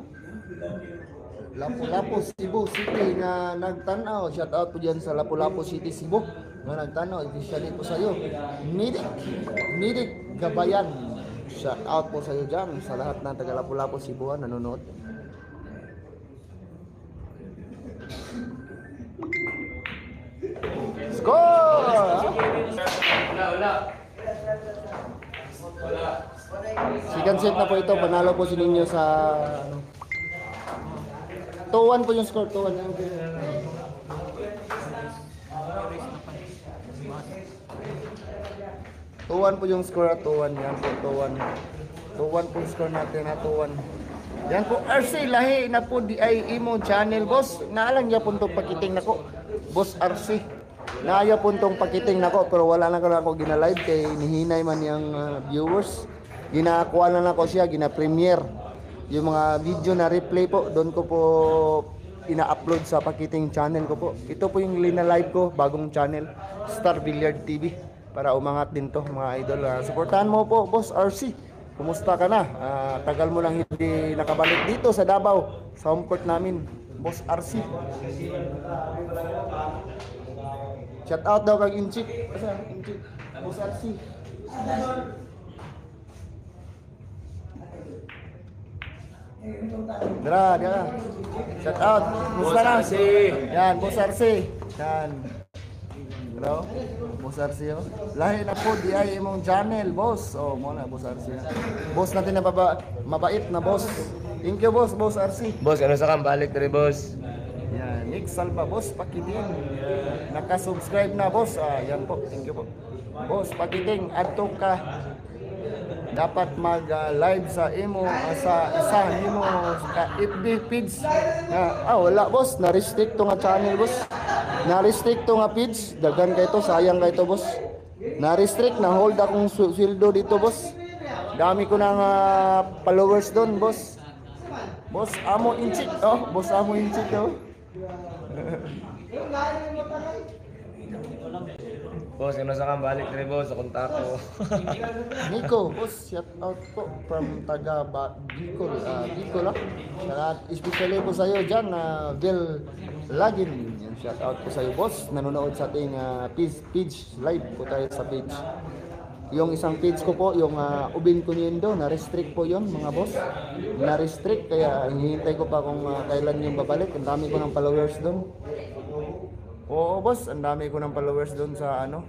Lapu-Lapu, Cebu City nga nagtanaw. Shout out po dyan sa Lapu-Lapu City, Cebu nga nagtanaw. Especially po sa iyo. Midik Gabayan. Shout out po sa iyo dyan. Sa lahat ng taga Lapu-Lapu, Cebuan nanonood. Score! Second set na po ito. Panalo po si Ninyo sa ano. 2-1 po yung score. 2-1. 2-1 po yung score at 2-1. Yan po 2-1. 2-1 po yung score natin at 2-1. Yan po RC lahi na po di ay imo channel boss. Naalang niya po itong pakiting nako. Boss RC. Naaya po itong pakiting nako pero wala na ko lang ako gina-live kay nihinay man yung viewers. Ginakuha na ako siya, gina-premiere. Yung mga video na replay po, doon ko po ina-upload sa pakiting channel ko po. Ito po yung lina-live ko, bagong channel, Star Billiard TV. Para umangat din to mga idol. Supportahan mo po, Boss RC. Kumusta ka na? Tagal mo lang hindi nakabalik dito sa Davao, sa home court namin, Boss RC. Shout out daw kag Inchik. Asa Inchik? Boss RC. Dara, dara. Shout out. Kumusta na? Yan, Boss RC. Yan. Bro, Boss RC oh. Lahi na po di ay imong channel, boss. Oh, mo na Boss RC. Boss natin na mabait na boss. Thank you, boss RC. Boss, ano sa balik diri, boss? Yan, Nick Salva, boss, pakiting. Naka-subscribe na, boss. Yan po, thank you po. Boss, pakiting, adto ka. Dapat mag-live sa imo, sa isa imo FB page. Wala, boss. Na-restrict to nga channel, boss. Na-restrict to nga page. Dagan kay to, sayang kay to, boss. Na-restrict, na-hold akong sweldo dito, boss. Dami ko ng followers doon, boss. Boss Amo Inchik, oh. Boss Amo Inchik, oh. Boss, ano sa balik diri, boss? Akong tako. Nico, boss, shout out po from taga Bicol, Bicol especially po sa iyo diyan Bill Lagin. Yan, shout out po sa iyo, boss. Nanonood sa ating page live po tayo sa page. Yung isang page ko po, yung Ubin Cuniendo, na-restrict po yon mga boss. Na-restrict, kaya hinihintay ko pa kung kailan yung babalik. Ang dami ko ng followers doon. Oo, boss, ang dami ko ng followers doon sa ano,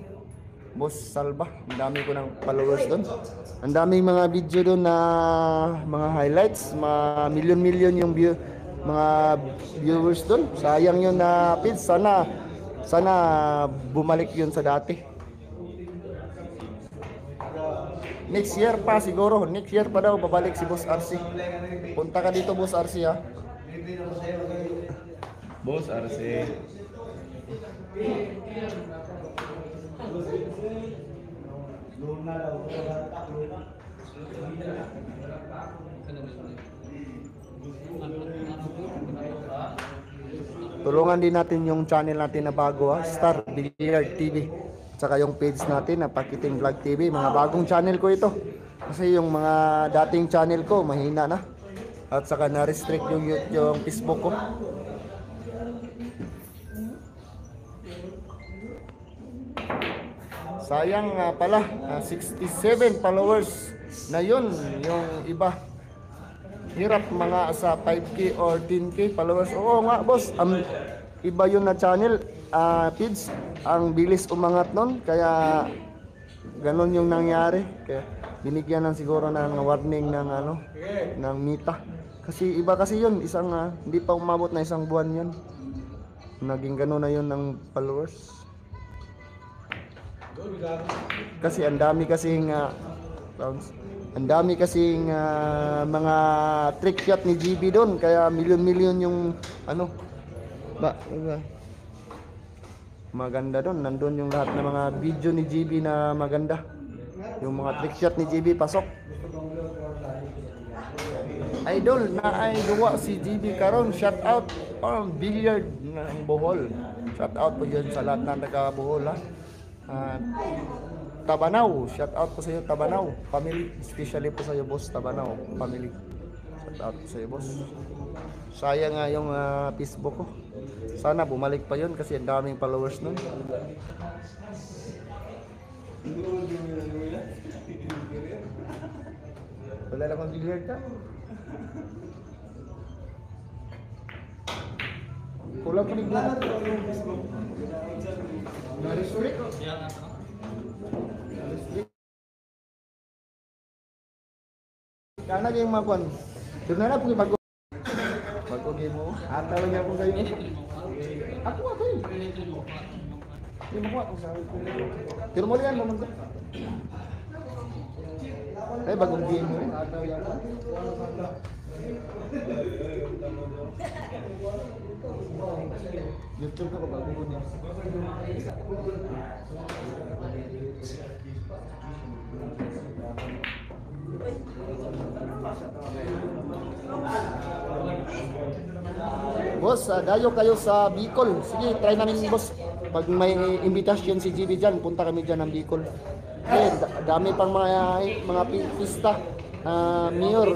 Boss Salva. Ang dami ko ng followers doon. Ang daming mga video doon na mga highlights, mga million yung mga viewers doon. Sayang yun na page. Sana bumalik yun sa dati. Next year pa siguro. Next year pa daw babalik si Boss RC. Punta ka dito, Boss RC, ha. Boss, RC. Tulungan din natin yung channel natin na bago, ha? Star Billiard TV. Tsaka yung page natin na Pakiting Vlog TV. Mga bagong channel ko ito. Kasi yung mga dating channel ko mahina na. At saka na-restrict yung Facebook ko. Sayang pala, 67 followers na yun, yung iba. Hirap mga sa 5K or 10K followers. Oo nga, boss, iba yun na channel, feeds. Ang bilis umangat nun, kaya ganon yung nangyari. Kaya binigyan ng siguro ng warning ng ng Mita. Kasi iba kasi yun, hindi pa umabot na isang buwan yun. Naging ganon na yun ng followers. Kasi ang dami kasing mga trick shot ni GB doon, kaya milyon yung maganda doon. Nandun yung lahat ng mga video ni GB na maganda. Yung mga trick shot ni GB pasok. Idol na ay duwa si GB karon. Shout out on Billiard ng Bohol. Shout out po dyan sa lahat ng taga Bohol, ha. Tabanaw, shout out po sa iyo Tabanaw family, especially po sa iyo, boss Tabanaw family. Shout shout out sa iyo, boss. Sayang nga yung Facebook ko. Sana bumalik pa yun kasi ang daming followers nun. Wala na kang billiard ka? Kulang pa rin ba? Na-restrict? Kana yung makuan. Doon na po bago. Bago game mo. Ataw niya po kayo. Ako eh. Hindi mo ako sa. Tiro mo yan mo man. Ay bagong game mo. Ataw niya po. YouTube ko bago mo niya. Boss, dayo kayo sa Bicol. Sige, try namin boss. Pag may invitation si GB dyan, punta kami dyan ng Bicol. Okay, dami pang mga pista. Mayor,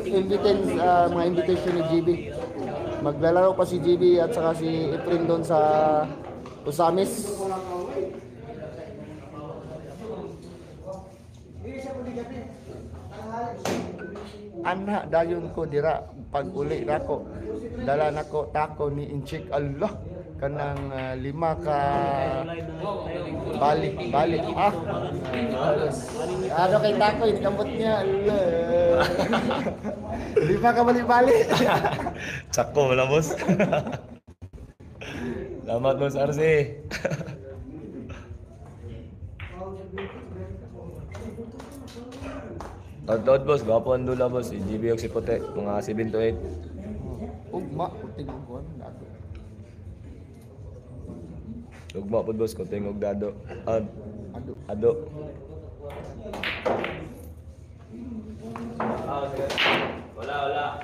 mga invitation ni GB. Maglalaro pa si GB at saka si Efren doon sa Usamis. Anak dayon ko dira pag uli nako dala nako tako ni Inchik Allah kanang 5 ka balik ano kay tako ini kambot niya Allah 5 ka balik Sakto wala, boss. Salamat, boss RC. Tod boss, gwapo ang dula, boss. Si GB og si Puti, mga 7 to 8. ugma tingog ko nato. Ugma po, boss, kuting og dado. Ado. Ado. Wala.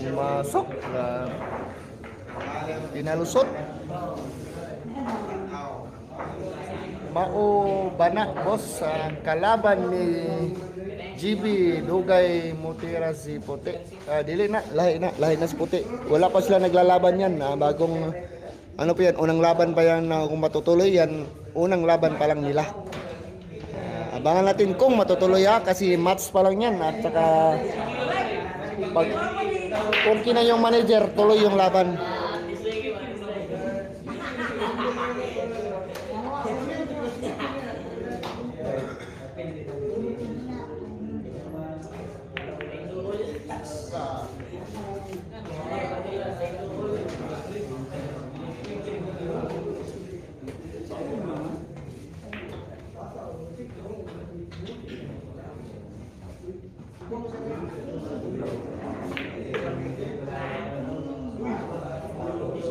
Pumasok na pinalusot. Mao bana boss ang kalaban ni GB dugay mutira si Puti. Dili na lahi na si Puti. Wala pa sila naglalaban yan. Bagong ano pa yan, unang laban pa yan na kung matutuloy yan, unang laban pa lang nila. Abangan natin kung matutuloy kasi match pa lang yan at saka pag okay na yung manager, tuloy yung laban.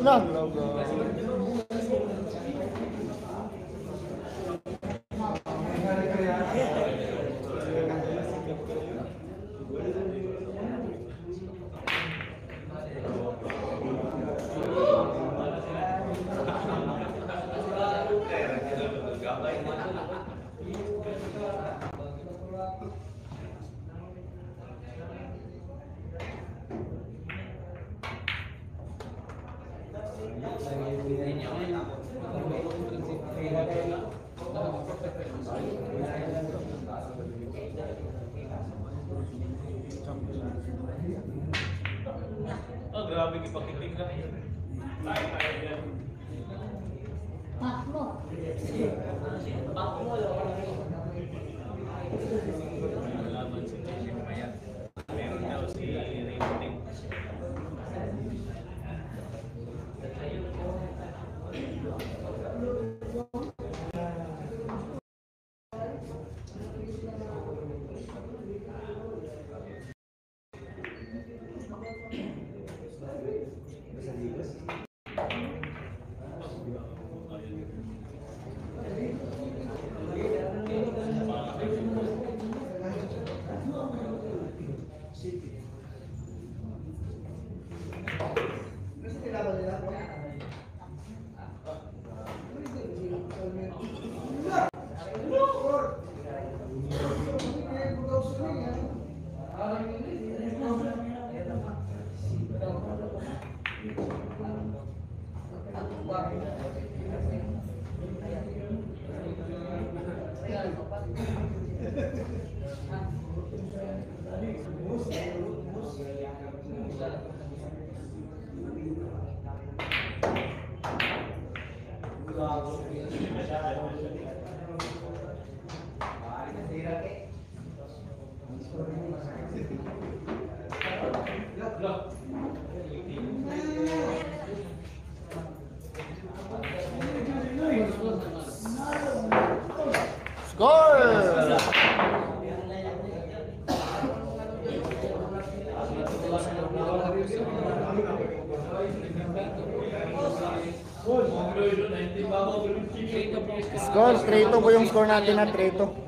Nah, Grabe kipakiting ka. Laban si Jimmy Mayat. Meron daw si Raymond. Score! Score, 3-2 po yung score natin na 3-2.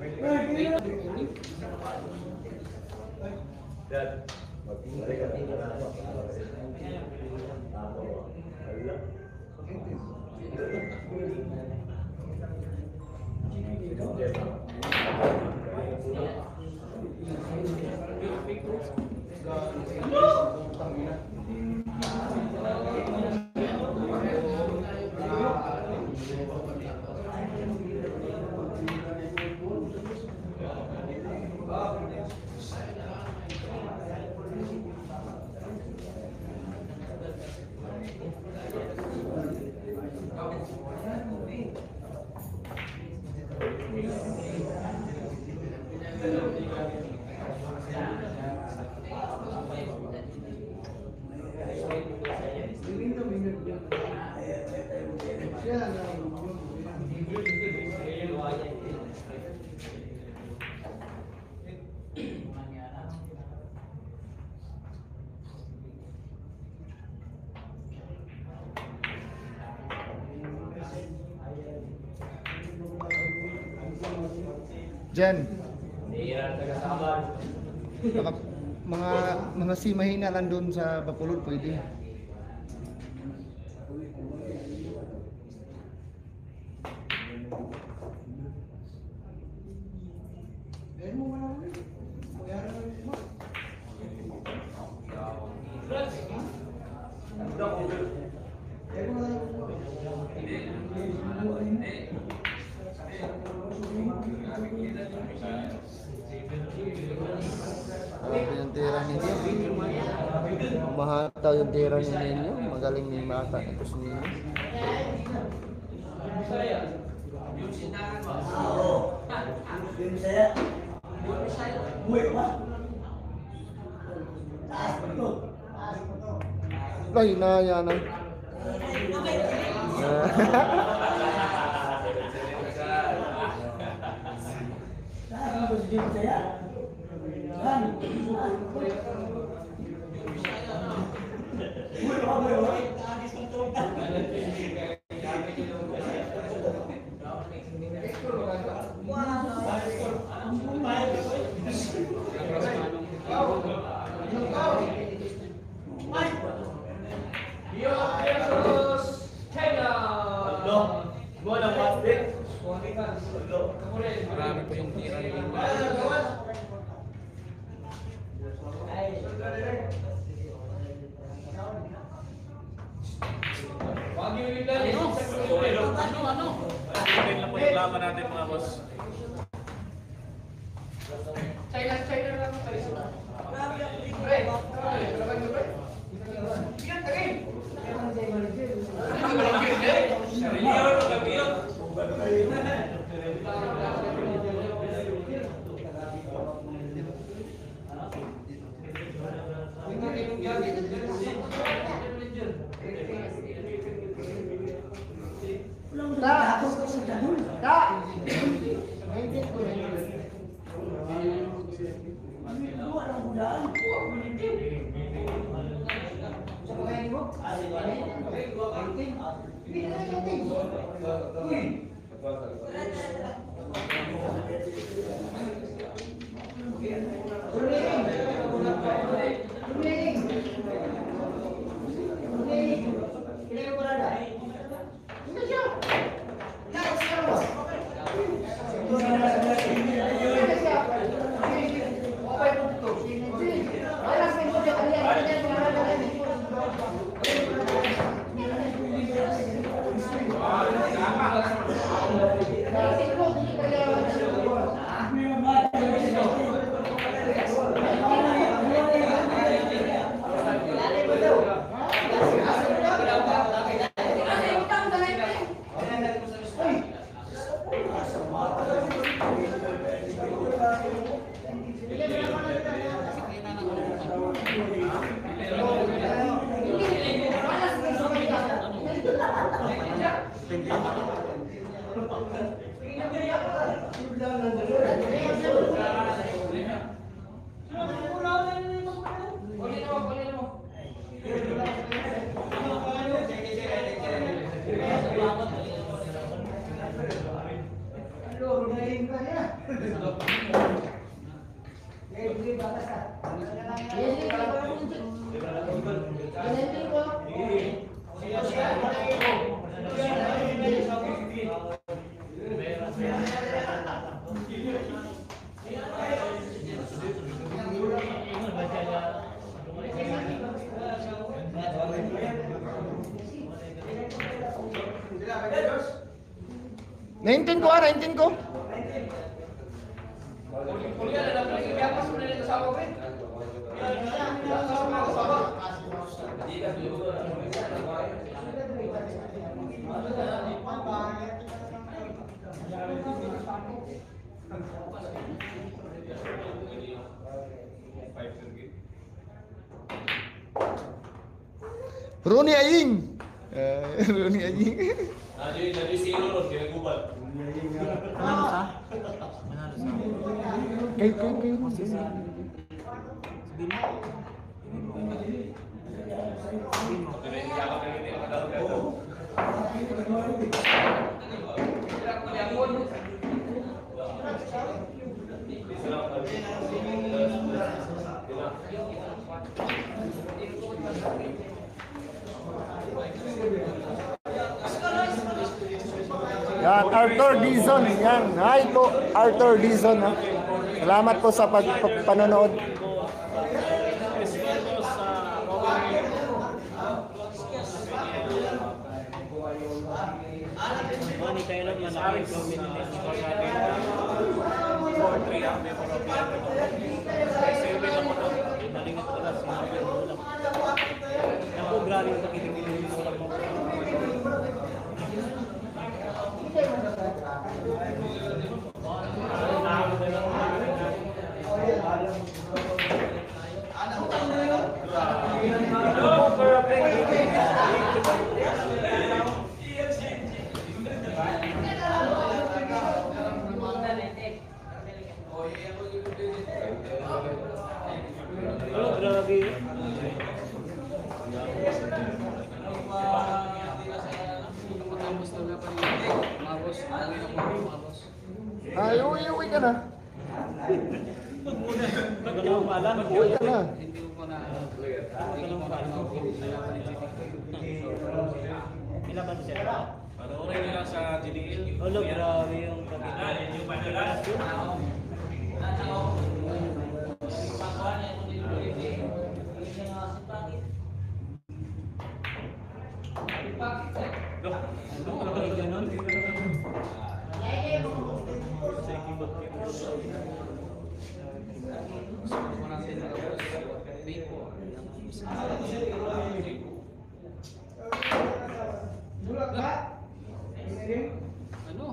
Jen. Baka mga si mahina lang doon sa Bacolod pwede. Yung tira ninyo. Mahataw yung tira ninyo. Magaling ni mata ito si ninyo. Ay, na yan ay. Marami po yung tira nila. Ano? Tingnan lang po yung laban natin mga boss. China lang po tayo. Naintin ko ah, naintin ko. Roni Aying. Roni Aying. Jadi sino ron, kaya gubal. Manalo sa? Manalo sa? Kay. Sabihin mo? Yan, Arthur Dizon. Yan. Hi po, Arthur Dizon. Ha? Salamat po sa panonood. Money tayo lang yan. Score natin 4-3 ang memorabilia. Silbi na mo to. Nalingit ko lang sa mga ulam. Yan po, grabe yung pakitigilin yung ulam mo. Oh, grabe. Matapos na nga pa rin. Mga boss, ano na po mga boss. Ay, uwi ka na. Tagal mo pala. Uwi ka na. Hindi ko pa na hindi ko pa na Ilaban siya. Panoorin nyo lang sa GDL. Oh, grabe yung kapitan. Yung madalas. Okay, ganun. Gusto natin mga boss. May po. Ano?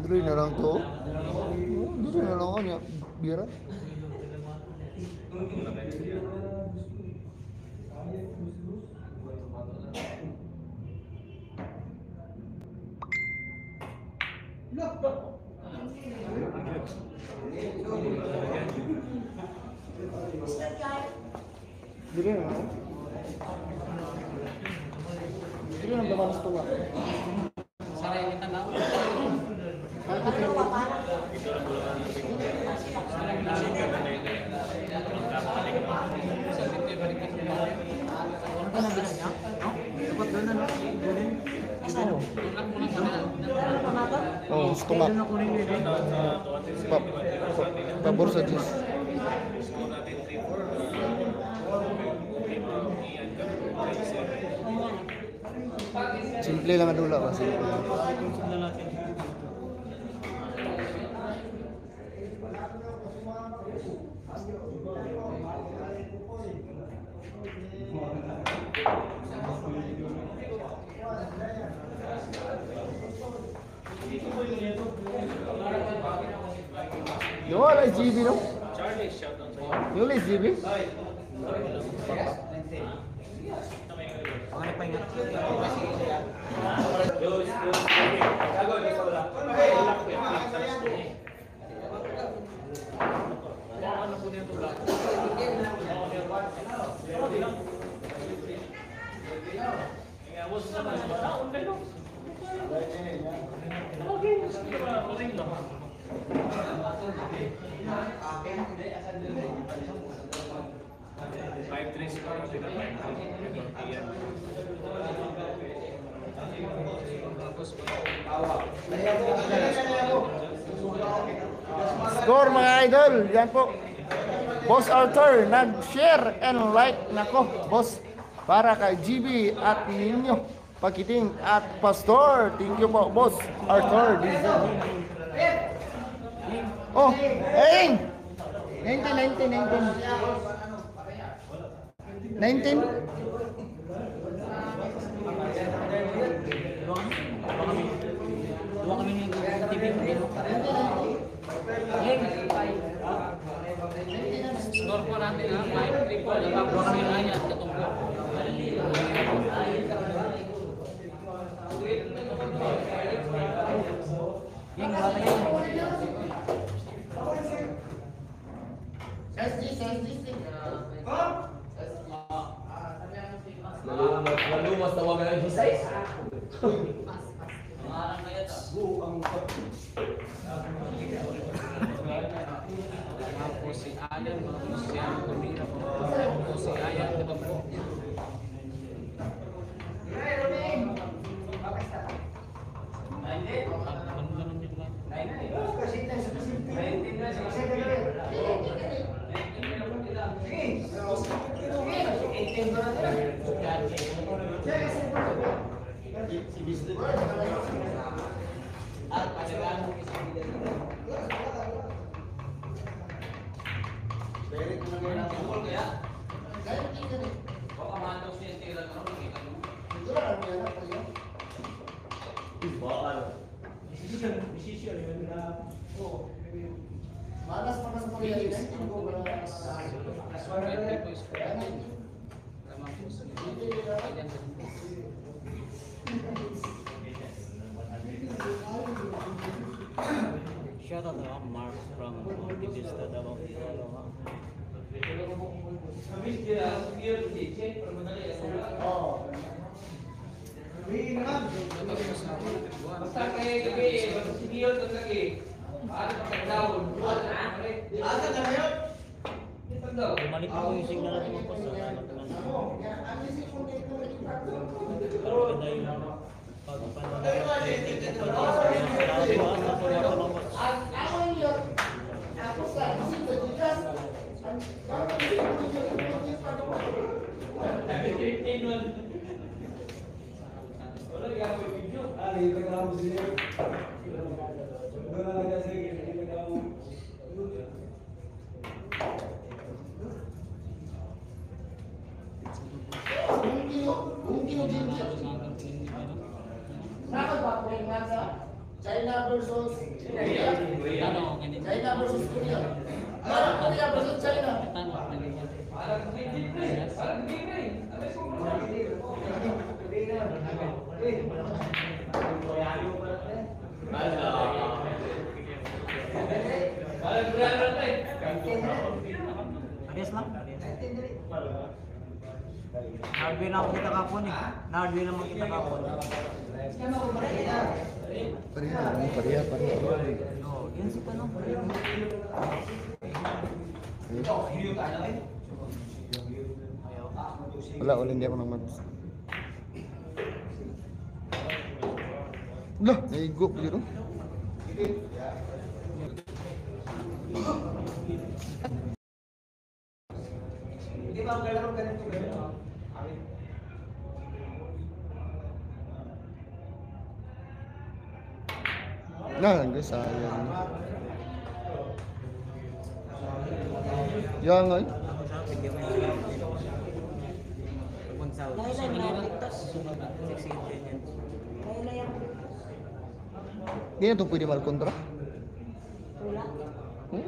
Dali na lang to. Dali na lang kanya. Bira. Dali na lang. Dali na lang to nga. Saray kita na. Oh, gusto nga. Pabor sa Diyos. Score natin 3-4. Simple lang adula kasi. Yung wala is GB no? Charlie, shout out sa iyo. Yung wala is GB? Panganay pa nga. Ano po niya tulak? Score mga idol, yan po. Boss Arthur, nag-share and like nako, boss, para kay GB at ninyo Pakiting at Pastor. Thank you po, boss Arthur. Oh, hey! 19. 19. Dua kami ng TV dito. Score po natin ha, 5-3 po. Tapos si Ryan at Katumbo. Yang wala yan. Lalu mas tawagan ng size. Mga po si Alan, mga po si Alan Tumira, mga po si Ayan Katumbo. Malas pa sa pagkain. Shout out to Mark from Montivista Davao. Bumalik po yung signal natin mga post. Maganda yung pagpanood ng China versus Korea. China versus Korea. Korea versus China. Ayos lang. Hardware lang kita kapon eh. Hardware lang kita kapon. Pareha. No, yun si pa lang. Wala, hindi ako nang mag... Lah, naigop dito. Hindi ba ang galaro ganito? Nah, guys, sayang. Yang ay. Hindi na ito pwede mal-kontra. Hmm?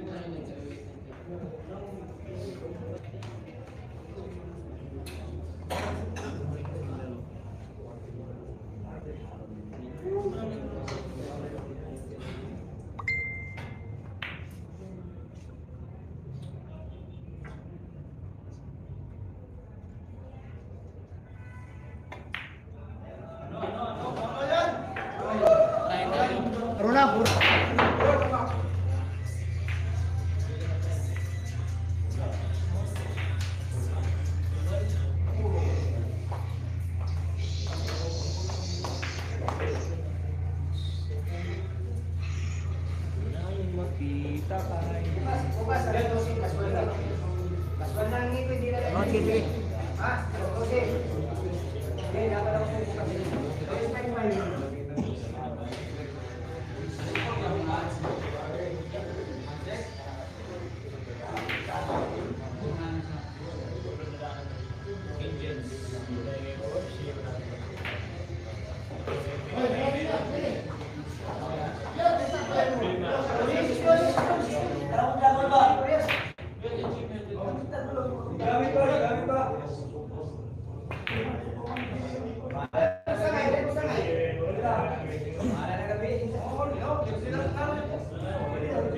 sige.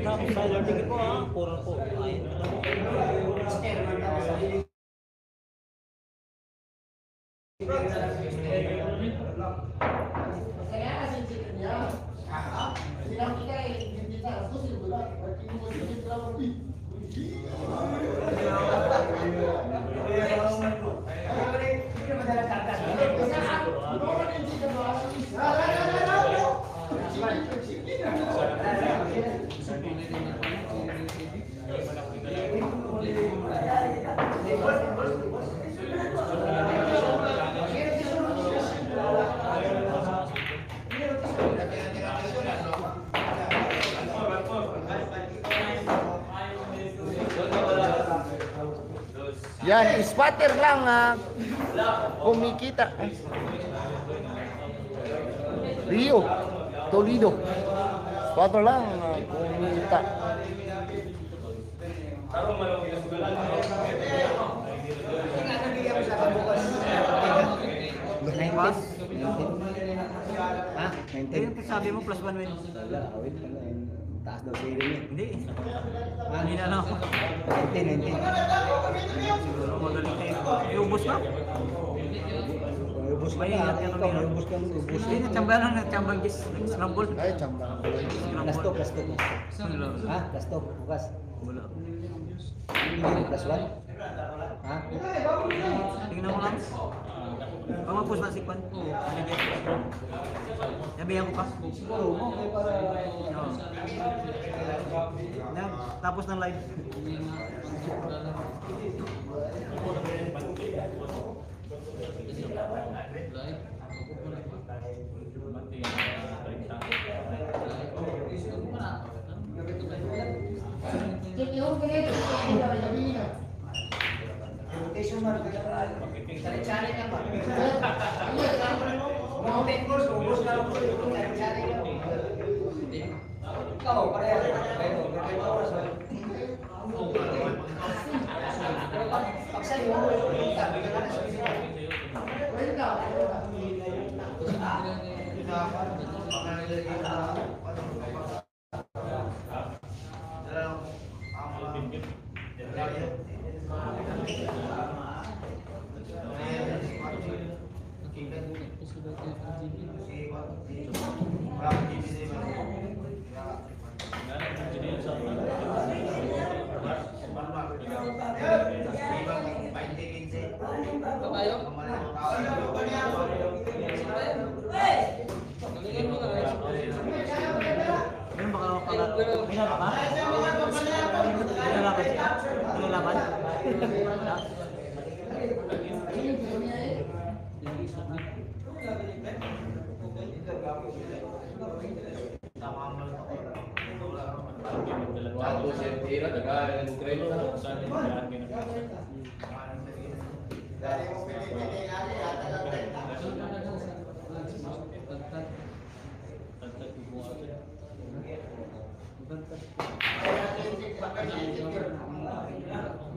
Tapos sa learning ko puro po. Ayun. Yan, spatter lang kumikita. Rio, Toledo. Spatter lang kumita. Pas? Ha? Ayun, sabi mo plus 1 win. Wala, awit pala. Taas daw sa niya. Hindi. Hindi na lang ako. 19. Siguro magaling tayo. Iubos ka? Ubus Ba ingat ka kami. ubus ka. Hindi na tsamba lang. Tsambang gis. Scramble. Ay, chamba. Scramble. Plus 2. Ha? Plus 2. Bukas. Wala. Plus 1. Ha? Tingnan mo lang. Baka mag-post na si Kwan. Sabihan ko ka. Oo, para... Oo. Yan, tapos ng live.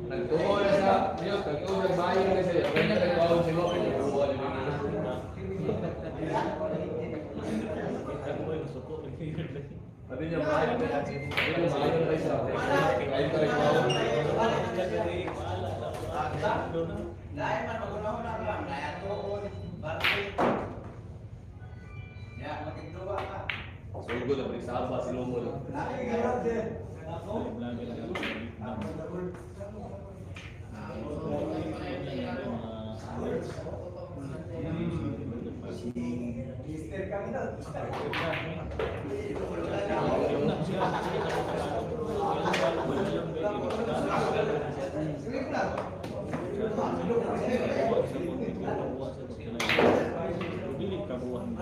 Nagtuho na sa Diyos, nagtuho na bayan na siya. Kaya na nagtuho si Mokil, nagtuho na sabi niya, bayan na siya. Bayan na siya. Kaya na nagtuho. Sugo na, magsaba si Lomo. Bilik kabuhan.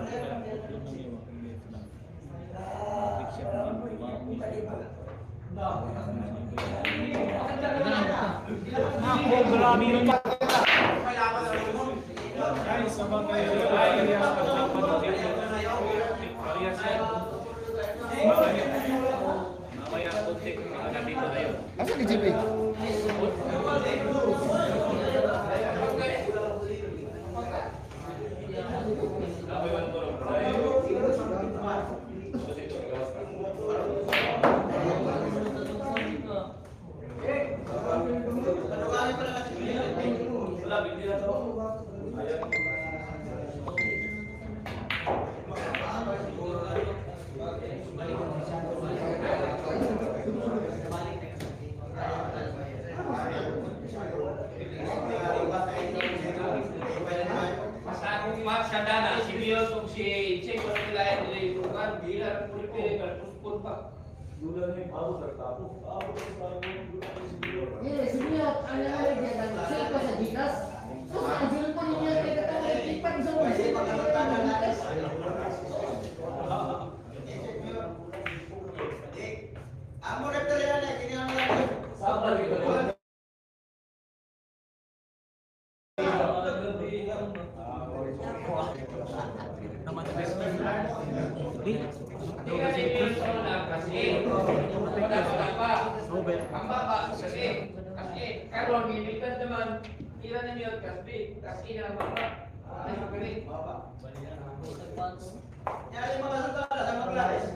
Asa di GP? Kalau militan teman, kira niyo kasbi, kasi na baba. Ay magaling. Nyari mga sandala sa mga class.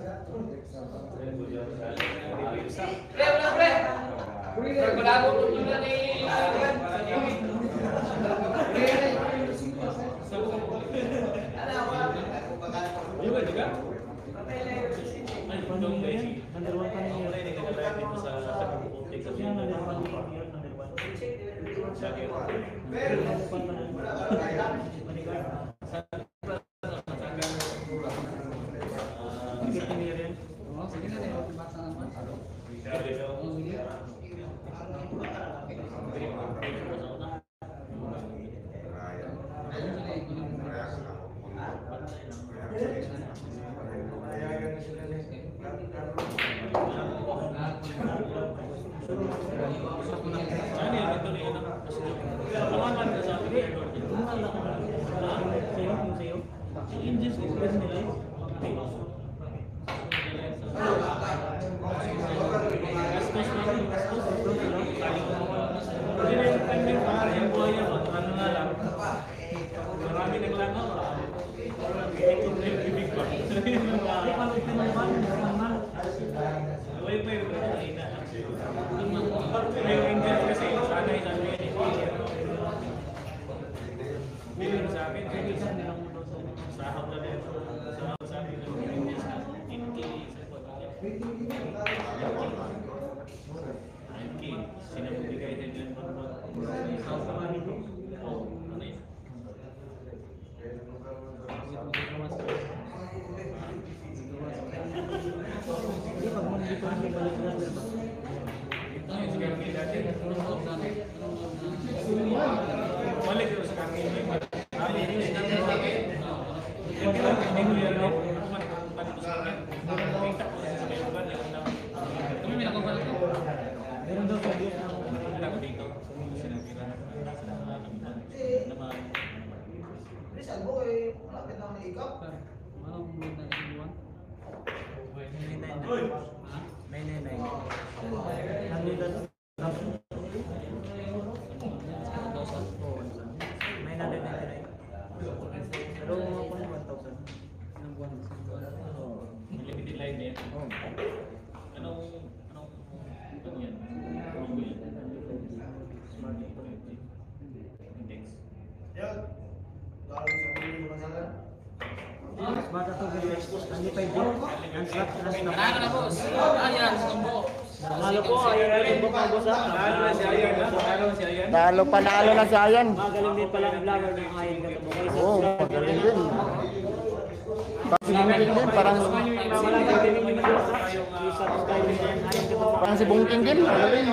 Pre. Bergolago dulu ni. Ada apa? Juga juga. Ay, pondong guys. Nandaruan pa niya. Wala ni kagalayan dito sa pag-update kasi Panalo na si Ayan. Magaling din pala ang vlogger ng Ayan Katabukaw. Oo, magaling din. Parang si Bungking din, magaling.